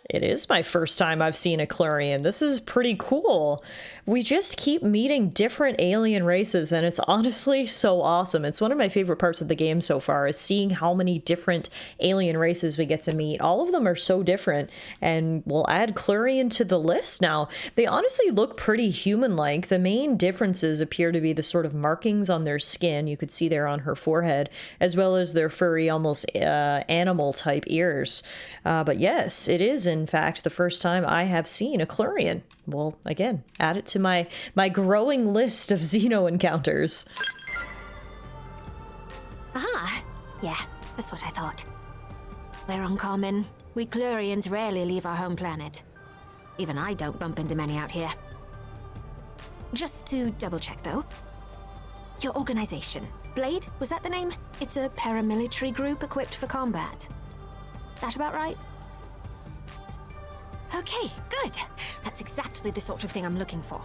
It is my first time I've seen a Qlurian. This is pretty cool. We just keep meeting different alien races, and it's honestly so awesome. It's one of my favorite parts of the game so far, is seeing how many different alien races we get to meet. All of them are so different, and we'll add Qlurian to the list now. They honestly look pretty human-like. The main differences appear to be the sort of markings on their skin, you could see there on her forehead, as well as their furry, almost animal-type ears. But yes, it is in fact the first time I have seen a Qlurian. Well, again, add it to my growing list of Xeno encounters. Ah, yeah, that's what I thought. We're uncommon. We Qlurians rarely leave our home planet. Even I don't bump into many out here. Just to double check though. Your organization, Blade, was that the name? It's a paramilitary group equipped for combat. That about right? Okay, good. That's exactly the sort of thing I'm looking for.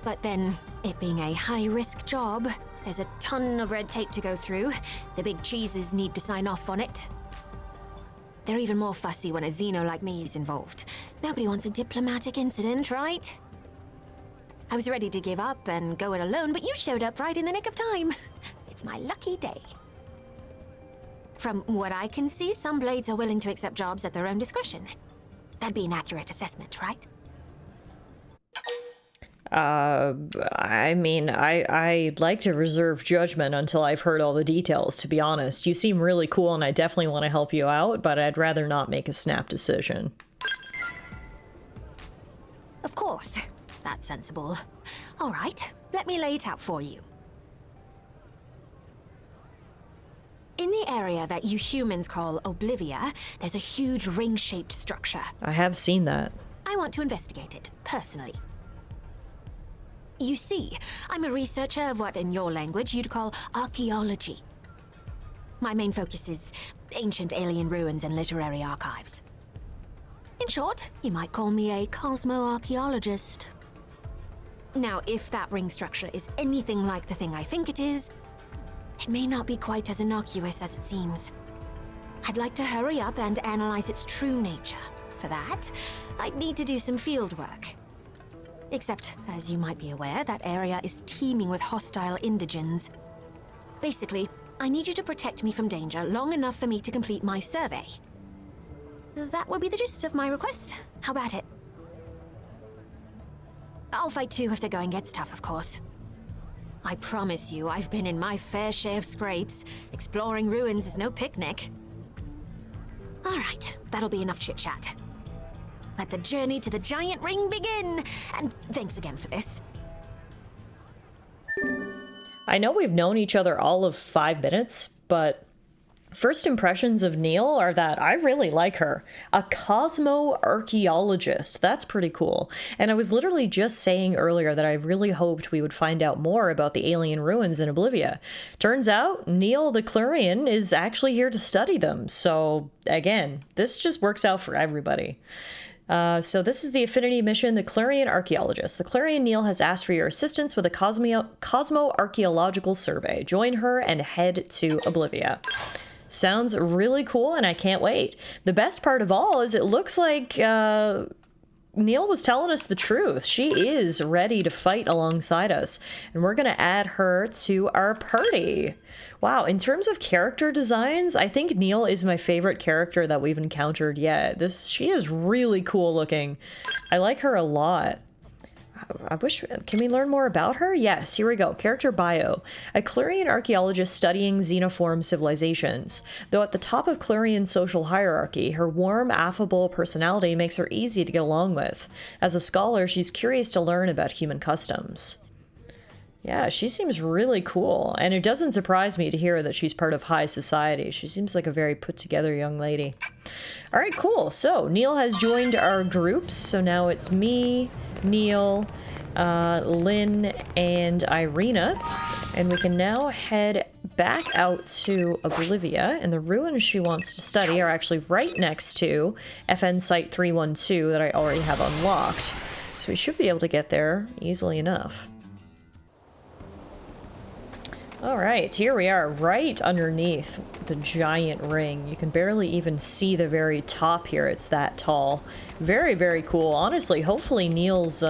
But then, it being a high-risk job, there's a ton of red tape to go through. The big cheeses need to sign off on it. They're even more fussy when a Xeno like me is involved. Nobody wants a diplomatic incident, right? I was ready to give up and go it alone, but you showed up right in the nick of time. It's my lucky day. From what I can see, some Blades are willing to accept jobs at their own discretion. That'd be an accurate assessment, right? I mean, I'd like to reserve judgment until I've heard all the details, to be honest. You seem really cool, and I definitely want to help you out, but I'd rather not make a snap decision. That's sensible. All right, let me lay it out for you. In the area that you humans call Oblivia, there's a huge ring-shaped structure. I have seen that. I want to investigate it, personally. You see, I'm a researcher of what in your language you'd call archaeology. My main focus is ancient alien ruins and literary archives. In short, you might call me a cosmo-archaeologist. Now, if that ring structure is anything like the thing I think it is, it may not be quite as innocuous as it seems. I'd like to hurry up and analyze its true nature. For that, I'd need to do some field work. Except, as you might be aware, that area is teeming with hostile indigens. Basically, I need you to protect me from danger long enough for me to complete my survey. That would be the gist of my request. How about it? I'll fight too if the going gets tough, of course. I promise you, I've been in my fair share of scrapes. Exploring ruins is no picnic. All right, that'll be enough chit-chat. Let the journey to the giant ring begin! And thanks again for this. I know we've known each other all of 5 minutes, but first impressions of Neil are that I really like her. A Cosmo Archaeologist. That's pretty cool. And I was literally just saying earlier that I really hoped we would find out more about the alien ruins in Oblivia. Turns out Neil the Qlurian is actually here to study them. So again, this just works out for everybody. So this is the Affinity mission, the Qlurian Archaeologist. The Qlurian Neil has asked for your assistance with a cosmo-archaeological survey. Join her and head to Oblivia. Sounds really cool, and I can't wait. The best part of all is it looks like Neil was telling us the truth. She is ready to fight alongside us, and we're going to add her to our party. Wow, in terms of character designs, I think Neil is my favorite character that we've encountered yet. She is really cool looking. I like her a lot. I wish, can we learn more about her? Yes, here we go. Character bio. A Qlurian archaeologist studying xenoform civilizations. Though at the top of Qlurian social hierarchy, her warm, affable personality makes her easy to get along with. As a scholar, she's curious to learn about human customs. Yeah, she seems really cool, and it doesn't surprise me to hear that she's part of high society. She seems like a very put-together young lady. All right, cool. So Neil has joined our groups, so now it's me, Neil, Lynn, and Irina, and we can now head back out to Oblivia, and the ruins she wants to study are actually right next to FN Site 312 that I already have unlocked, so we should be able to get there easily enough. All right, here we are, right underneath the giant ring. You can barely even see the very top here. It's that tall. Very, very cool. Honestly, hopefully Neil's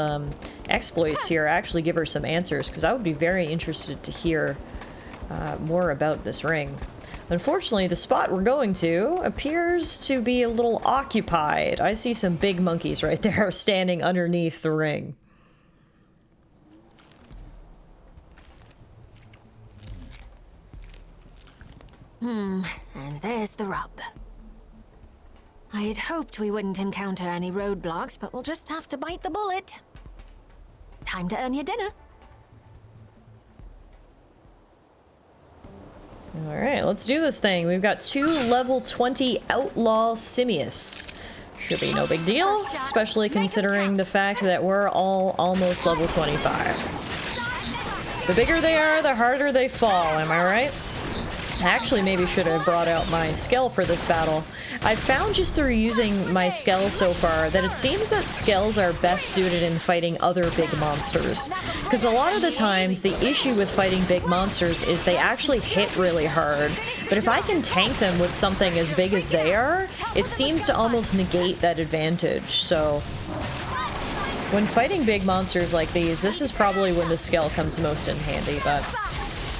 exploits here actually give her some answers, because I would be very interested to hear more about this ring. Unfortunately, the spot we're going to appears to be a little occupied. I see some big monkeys right there standing underneath the ring. And there's the rub. I had hoped we wouldn't encounter any roadblocks, but we'll just have to bite the bullet. Time to earn your dinner. Alright, let's do this thing. We've got 2 level 20 Outlaw Simius. Should be no big deal, especially considering the fact that we're all almost level 25. The bigger they are, the harder they fall, am I right? I actually maybe should have brought out my Skell for this battle. I've found just through using my Skell so far that it seems that Skells are best suited in fighting other big monsters. Because a lot of the times the issue with fighting big monsters is they actually hit really hard. But if I can tank them with something as big as they are, it seems to almost negate that advantage. So when fighting big monsters like these, this is probably when the Skell comes most in handy, but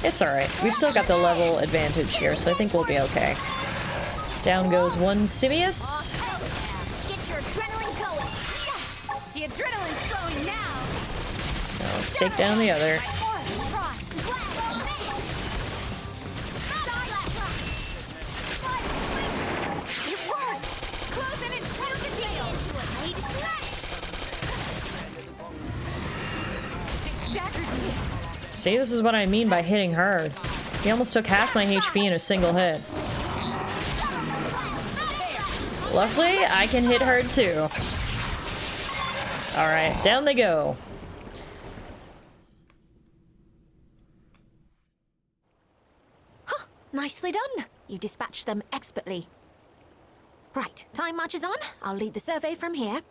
it's alright. We've still got the level advantage here, so I think we'll be okay. Down goes one Simius. Get your adrenaline going. Yes! The adrenaline's flowing now. Now let's take down the other. It worked! Close in and seal the deals! See, this is what I mean by hitting hard. He almost took half my HP in a single hit. Luckily, I can hit hard too. Alright, down they go. Huh, nicely done. You dispatched them expertly. Right, time marches on. I'll lead the survey from here.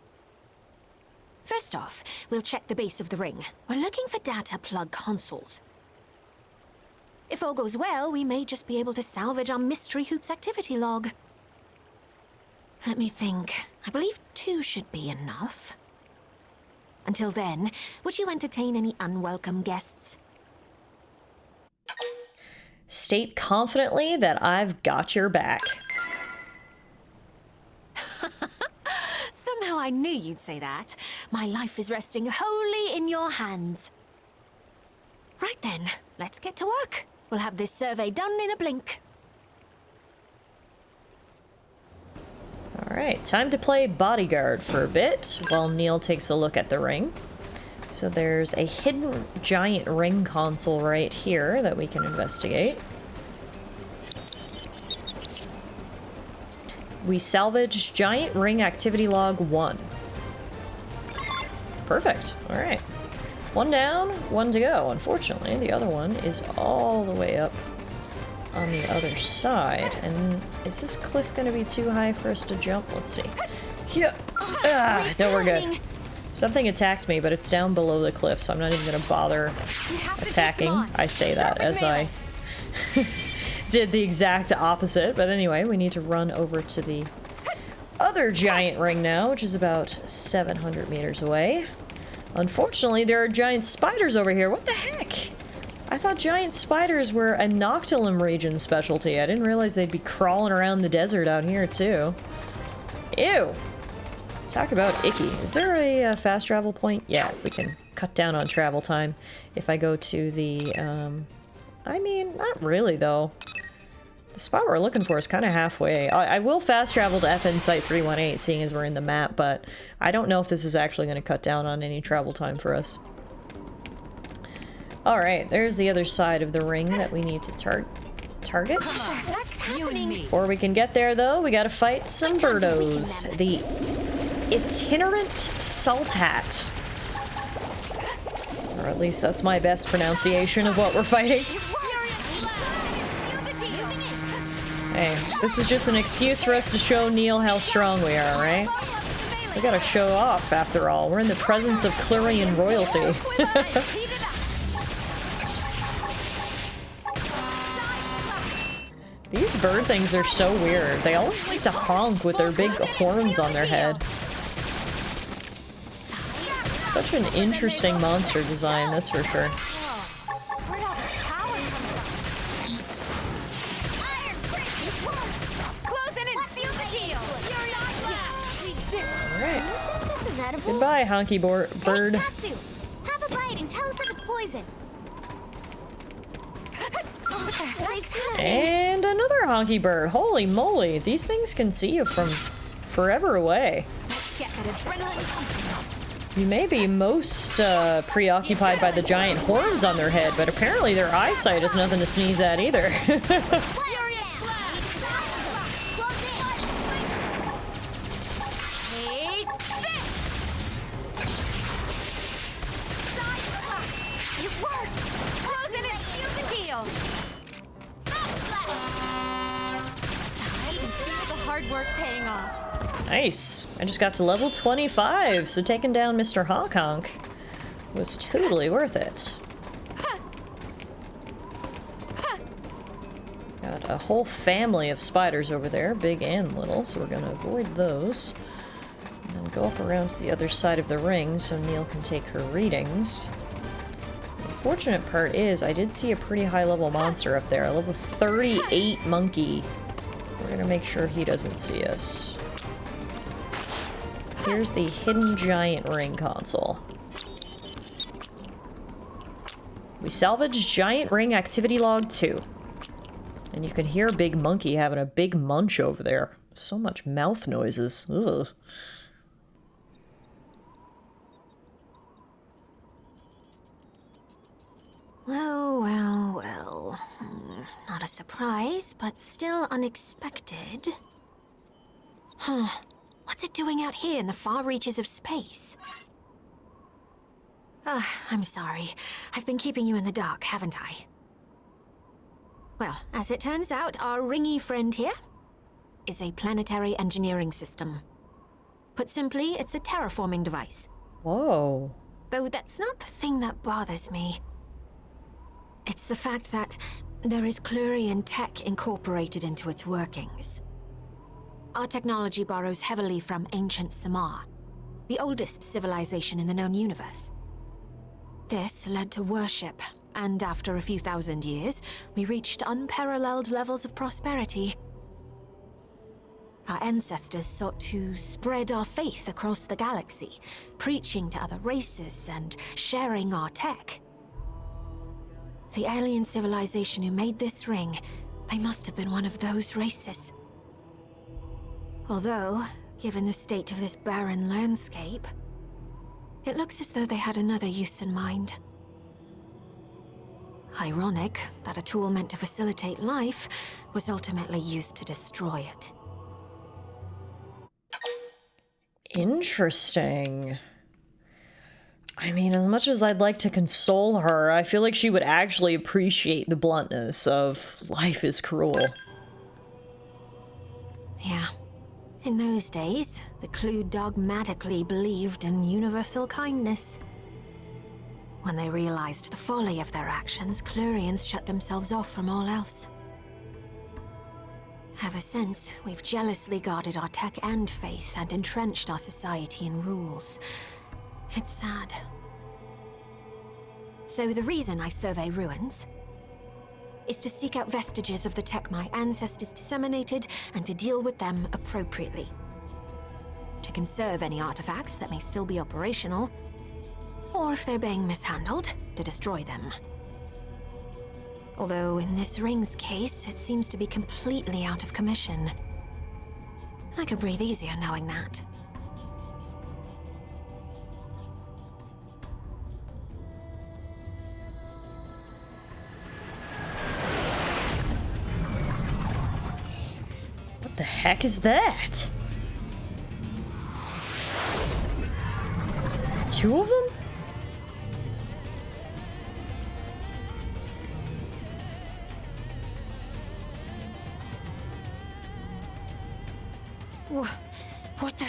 First off, we'll check the base of the ring. We're looking for data plug consoles. If all goes well, we may just be able to salvage our Mystery Hoops activity log. Let me think. I believe 2 should be enough. Until then, would you entertain any unwelcome guests? State confidently that I've got your back. Somehow I knew you'd say that. My life is resting wholly in your hands. Right then, let's get to work. We'll have this survey done in a blink. Alright, time to play bodyguard for a bit while Neil takes a look at the ring. So there's a hidden giant ring console right here that we can investigate. We salvaged giant ring activity log 1. Perfect. Alright. 1 down, 1 to go. Unfortunately, the other one is all the way up on the other side. And is this cliff going to be too high for us to jump? Let's see. Yeah. No, we're good. Something attacked me, but it's down below the cliff, so I'm not even going to bother attacking. I say that as I did the exact opposite. But anyway, we need to run over to the other giant ring now, which is about 700 meters away. Unfortunately, there are giant spiders over here. What the heck? I thought giant spiders were a Noctilum region specialty. I didn't realize they'd be crawling around the desert out here, too. Ew. Talk about icky. Is there a fast travel point? Yeah, we can cut down on travel time if I go to the, I mean, not really, though. The spot we're looking for is kind of halfway. I will fast travel to FN Site 318, seeing as we're in the map, but I don't know if this is actually going to cut down on any travel time for us. Alright, there's the other side of the ring that we need to target. What's happening? Before we can get there, though, we gotta fight some birdos. The itinerant Sultat. Or at least that's my best pronunciation of what we're fighting. Hey, this is just an excuse for us to show Neil how strong we are, right? We gotta show off, after all. We're in the presence of Qlurian royalty. These bird things are so weird. They always like to honk with their big horns on their head. Such an interesting monster design, that's for sure. Alright. Goodbye, honky bird. Katsu, have a bite and tell us if it's poison. And another honky bird. Holy moly, these things can see you from forever away. You may be most preoccupied by the giant horns on their head, but apparently their eyesight is nothing to sneeze at either. Nice. I just got to level 25, so taking down Mr. Honk Honk was totally worth it. Got a whole family of spiders over there, big and little, so we're gonna avoid those. And then go up around to the other side of the ring so Neil can take her readings. The unfortunate part is I did see a pretty high level monster up there, a level 38 monkey. We're gonna make sure he doesn't see us. Here's the hidden giant ring console. We salvaged giant ring activity log 2. And you can hear Big Monkey having a big munch over there. So much mouth noises. Ugh. Well, well, well. Not a surprise, but still unexpected. Huh. What's it doing out here in the far reaches of space? I'm sorry. I've been keeping you in the dark, haven't I? Well, as it turns out, our ringy friend here is a planetary engineering system. Put simply, it's a terraforming device. Whoa. Though that's not the thing that bothers me. It's the fact that there is Qlurian tech incorporated into its workings. Our technology borrows heavily from ancient Samar, the oldest civilization in the known universe. This led to worship, and after a few thousand years, we reached unparalleled levels of prosperity. Our ancestors sought to spread our faith across the galaxy, preaching to other races and sharing our tech. The alien civilization who made this ring, they must have been one of those races. Although, given the state of this barren landscape, it looks as though they had another use in mind. Ironic that a tool meant to facilitate life was ultimately used to destroy it. Interesting. I mean, as much as I'd like to console her, I feel like she would actually appreciate the bluntness of life is cruel. Yeah. In those days, the Qlu dogmatically believed in universal kindness. When they realized the folly of their actions, Qlurians shut themselves off from all else. Ever since, we've jealously guarded our tech and faith and entrenched our society in rules. It's sad. So the reason I survey ruins is to seek out vestiges of the tech my ancestors disseminated and to deal with them appropriately. To conserve any artifacts that may still be operational, or if they're being mishandled, to destroy them. Although in this ring's case, it seems to be completely out of commission. I could breathe easier knowing that. What the heck is that? Two of them? What the?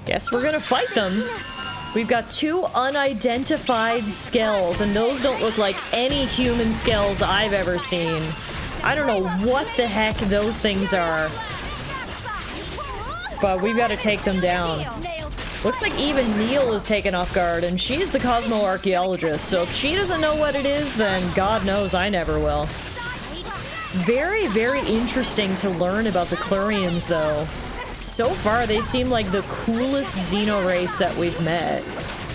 Guess we're gonna fight them. We've got two unidentified Skells, and those don't look like any human Skells I've ever seen. I don't know what the heck those things are, but we've got to take them down. Looks like even Neil is taken off guard, and she's the Cosmo Archaeologist, so if she doesn't know what it is, then God knows I never will. Very, very interesting to learn about the Qlurians, though. So far, they seem like the coolest Xeno race that we've met.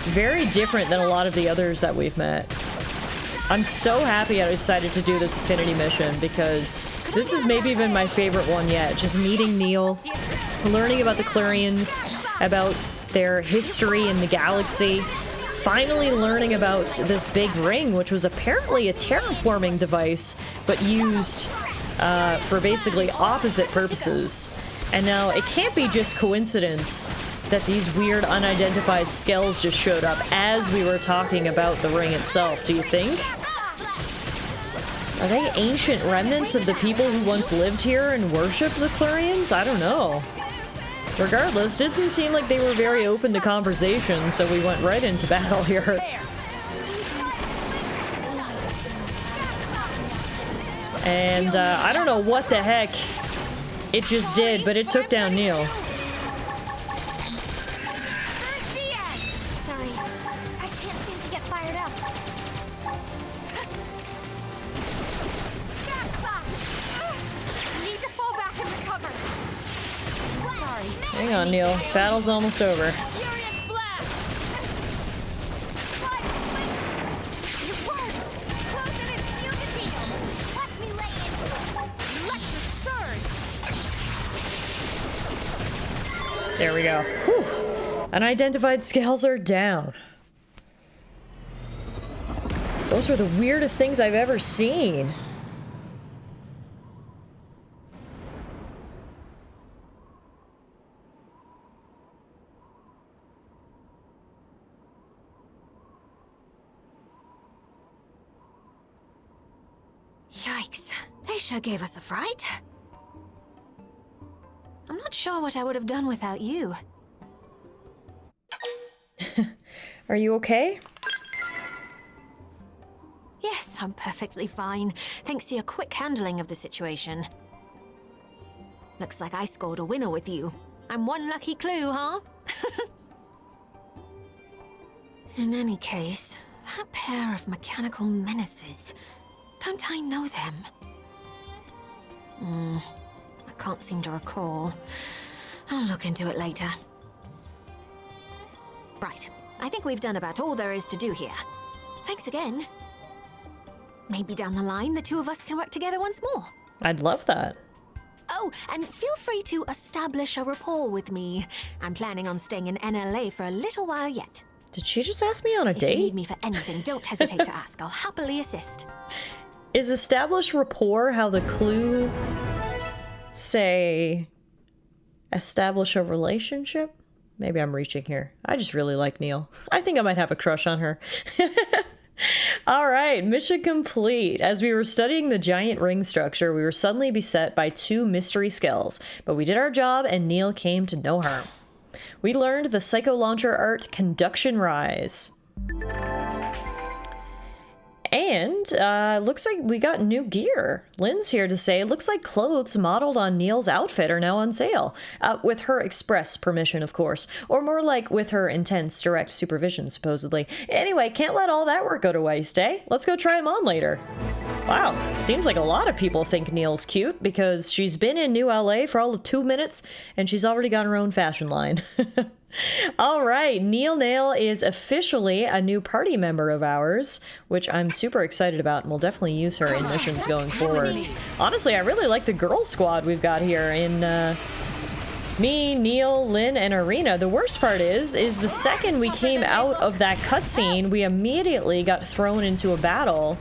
Very different than a lot of the others that we've met. I'm so happy I decided to do this Affinity mission, because this has maybe been my favorite one yet. Just meeting Neil, learning about the Qlurians, about their history in the galaxy, finally learning about this big ring, which was apparently a terraforming device, but used for basically opposite purposes. And now, it can't be just coincidence that these weird unidentified Skells just showed up as we were talking about the ring itself, do you think? Are they ancient remnants of the people who once lived here and worshipped the Qlurians? I don't know. Regardless, didn't seem like they were very open to conversation, so we went right into battle here. And I don't know what the heck it just did, but it took down Neil. Sorry, I can't seem to get fired up. Need to fall back and recover. Sorry. Hang on, Neil. Battle's almost over. Furious blast! It worked! Close in and seal the deal! Watch me lay into it! Electric surge! There we go. Whew. Unidentified scales are down. Those are the weirdest things I've ever seen. Yikes. They sure gave us a fright. I'm not sure what I would have done without you. Are you okay? Yes, I'm perfectly fine, thanks to your quick handling of the situation. Looks like I scored a winner with you. I'm one lucky clue, huh? In any case, that pair of mechanical menaces, don't I know them? I can't seem to recall. I'll look into it later. Right, I think we've done about all there is to do here. Thanks again. Maybe down the line, the two of us can work together once more. I'd love that. Oh, and feel free to establish a rapport with me. I'm planning on staying in NLA for a little while yet. Did she just ask me on a If date? you need me for anything, don't hesitate to ask. I'll happily assist. Is establish rapport how the clue say establish a relationship? Maybe I'm reaching here. I just really like Neil. I think I might have a crush on her. All right, mission complete. As we were studying the giant ring structure, we were suddenly beset by two mystery skells, but we did our job and Neil came to no harm. We learned the psycho launcher art Conduction Rise. And looks like we got new gear. Lynn's here to say, looks like clothes modeled on Neil's outfit are now on sale. With her express permission, of course. Or more like with her intense direct supervision, supposedly. Anyway, can't let all that work go to waste, eh? Let's go try them on later. Wow, seems like a lot of people think Neil's cute because she's been in New LA for all of 2 minutes and she's already got her own fashion line. All right, Neil Nail is officially a new party member of ours, which I'm super excited about, and we'll definitely use her in missions going forward. Honestly, I really like the girl squad we've got here in me, Neil, Lynn, and Arena. The worst part is the second we came out of that cutscene, we immediately got thrown into a battle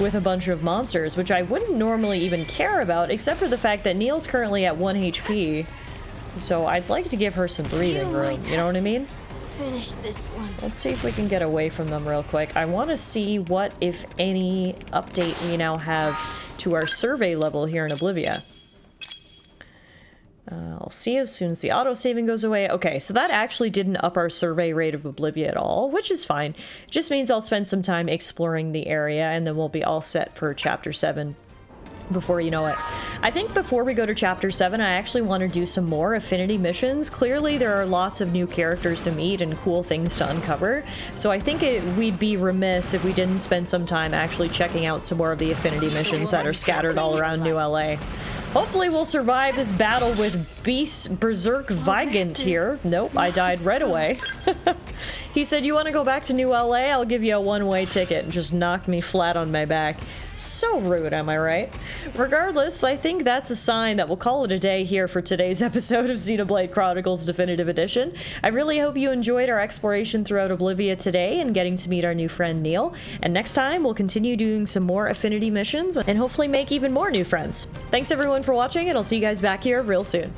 with a bunch of monsters, which I wouldn't normally even care about, except for the fact that Neil's currently at 1 HP. So I'd like to give her some breathing room, you know what I mean? Finish this one. Let's see if we can get away from them real quick. I want to see what, if any, update we now have to our survey level here in Oblivia. I'll see as soon as the auto-saving goes away. Okay, so that actually didn't up our survey rate of Oblivia at all, which is fine. It just means I'll spend some time exploring the area, and then we'll be all set for Chapter 7. Before you know it. I think before we go to Chapter 7, I actually want to do some more affinity missions. Clearly, there are lots of new characters to meet and cool things to uncover, so I think we'd be remiss if we didn't spend some time actually checking out some more of the affinity missions that are scattered all around New LA. Hopefully we'll survive this battle with Beast Berserk Vigant here. Nope, I died right away. He said, you want to go back to New LA? I'll give you a one-way ticket, and just knocked me flat on my back. So rude, am I right? Regardless, I think that's a sign that we'll call it a day here for today's episode of Xenoblade Chronicles Definitive Edition. I really hope you enjoyed our exploration throughout Oblivia today and getting to meet our new friend Neil. And next time, we'll continue doing some more affinity missions and hopefully make even more new friends. Thanks everyone for watching, and I'll see you guys back here real soon.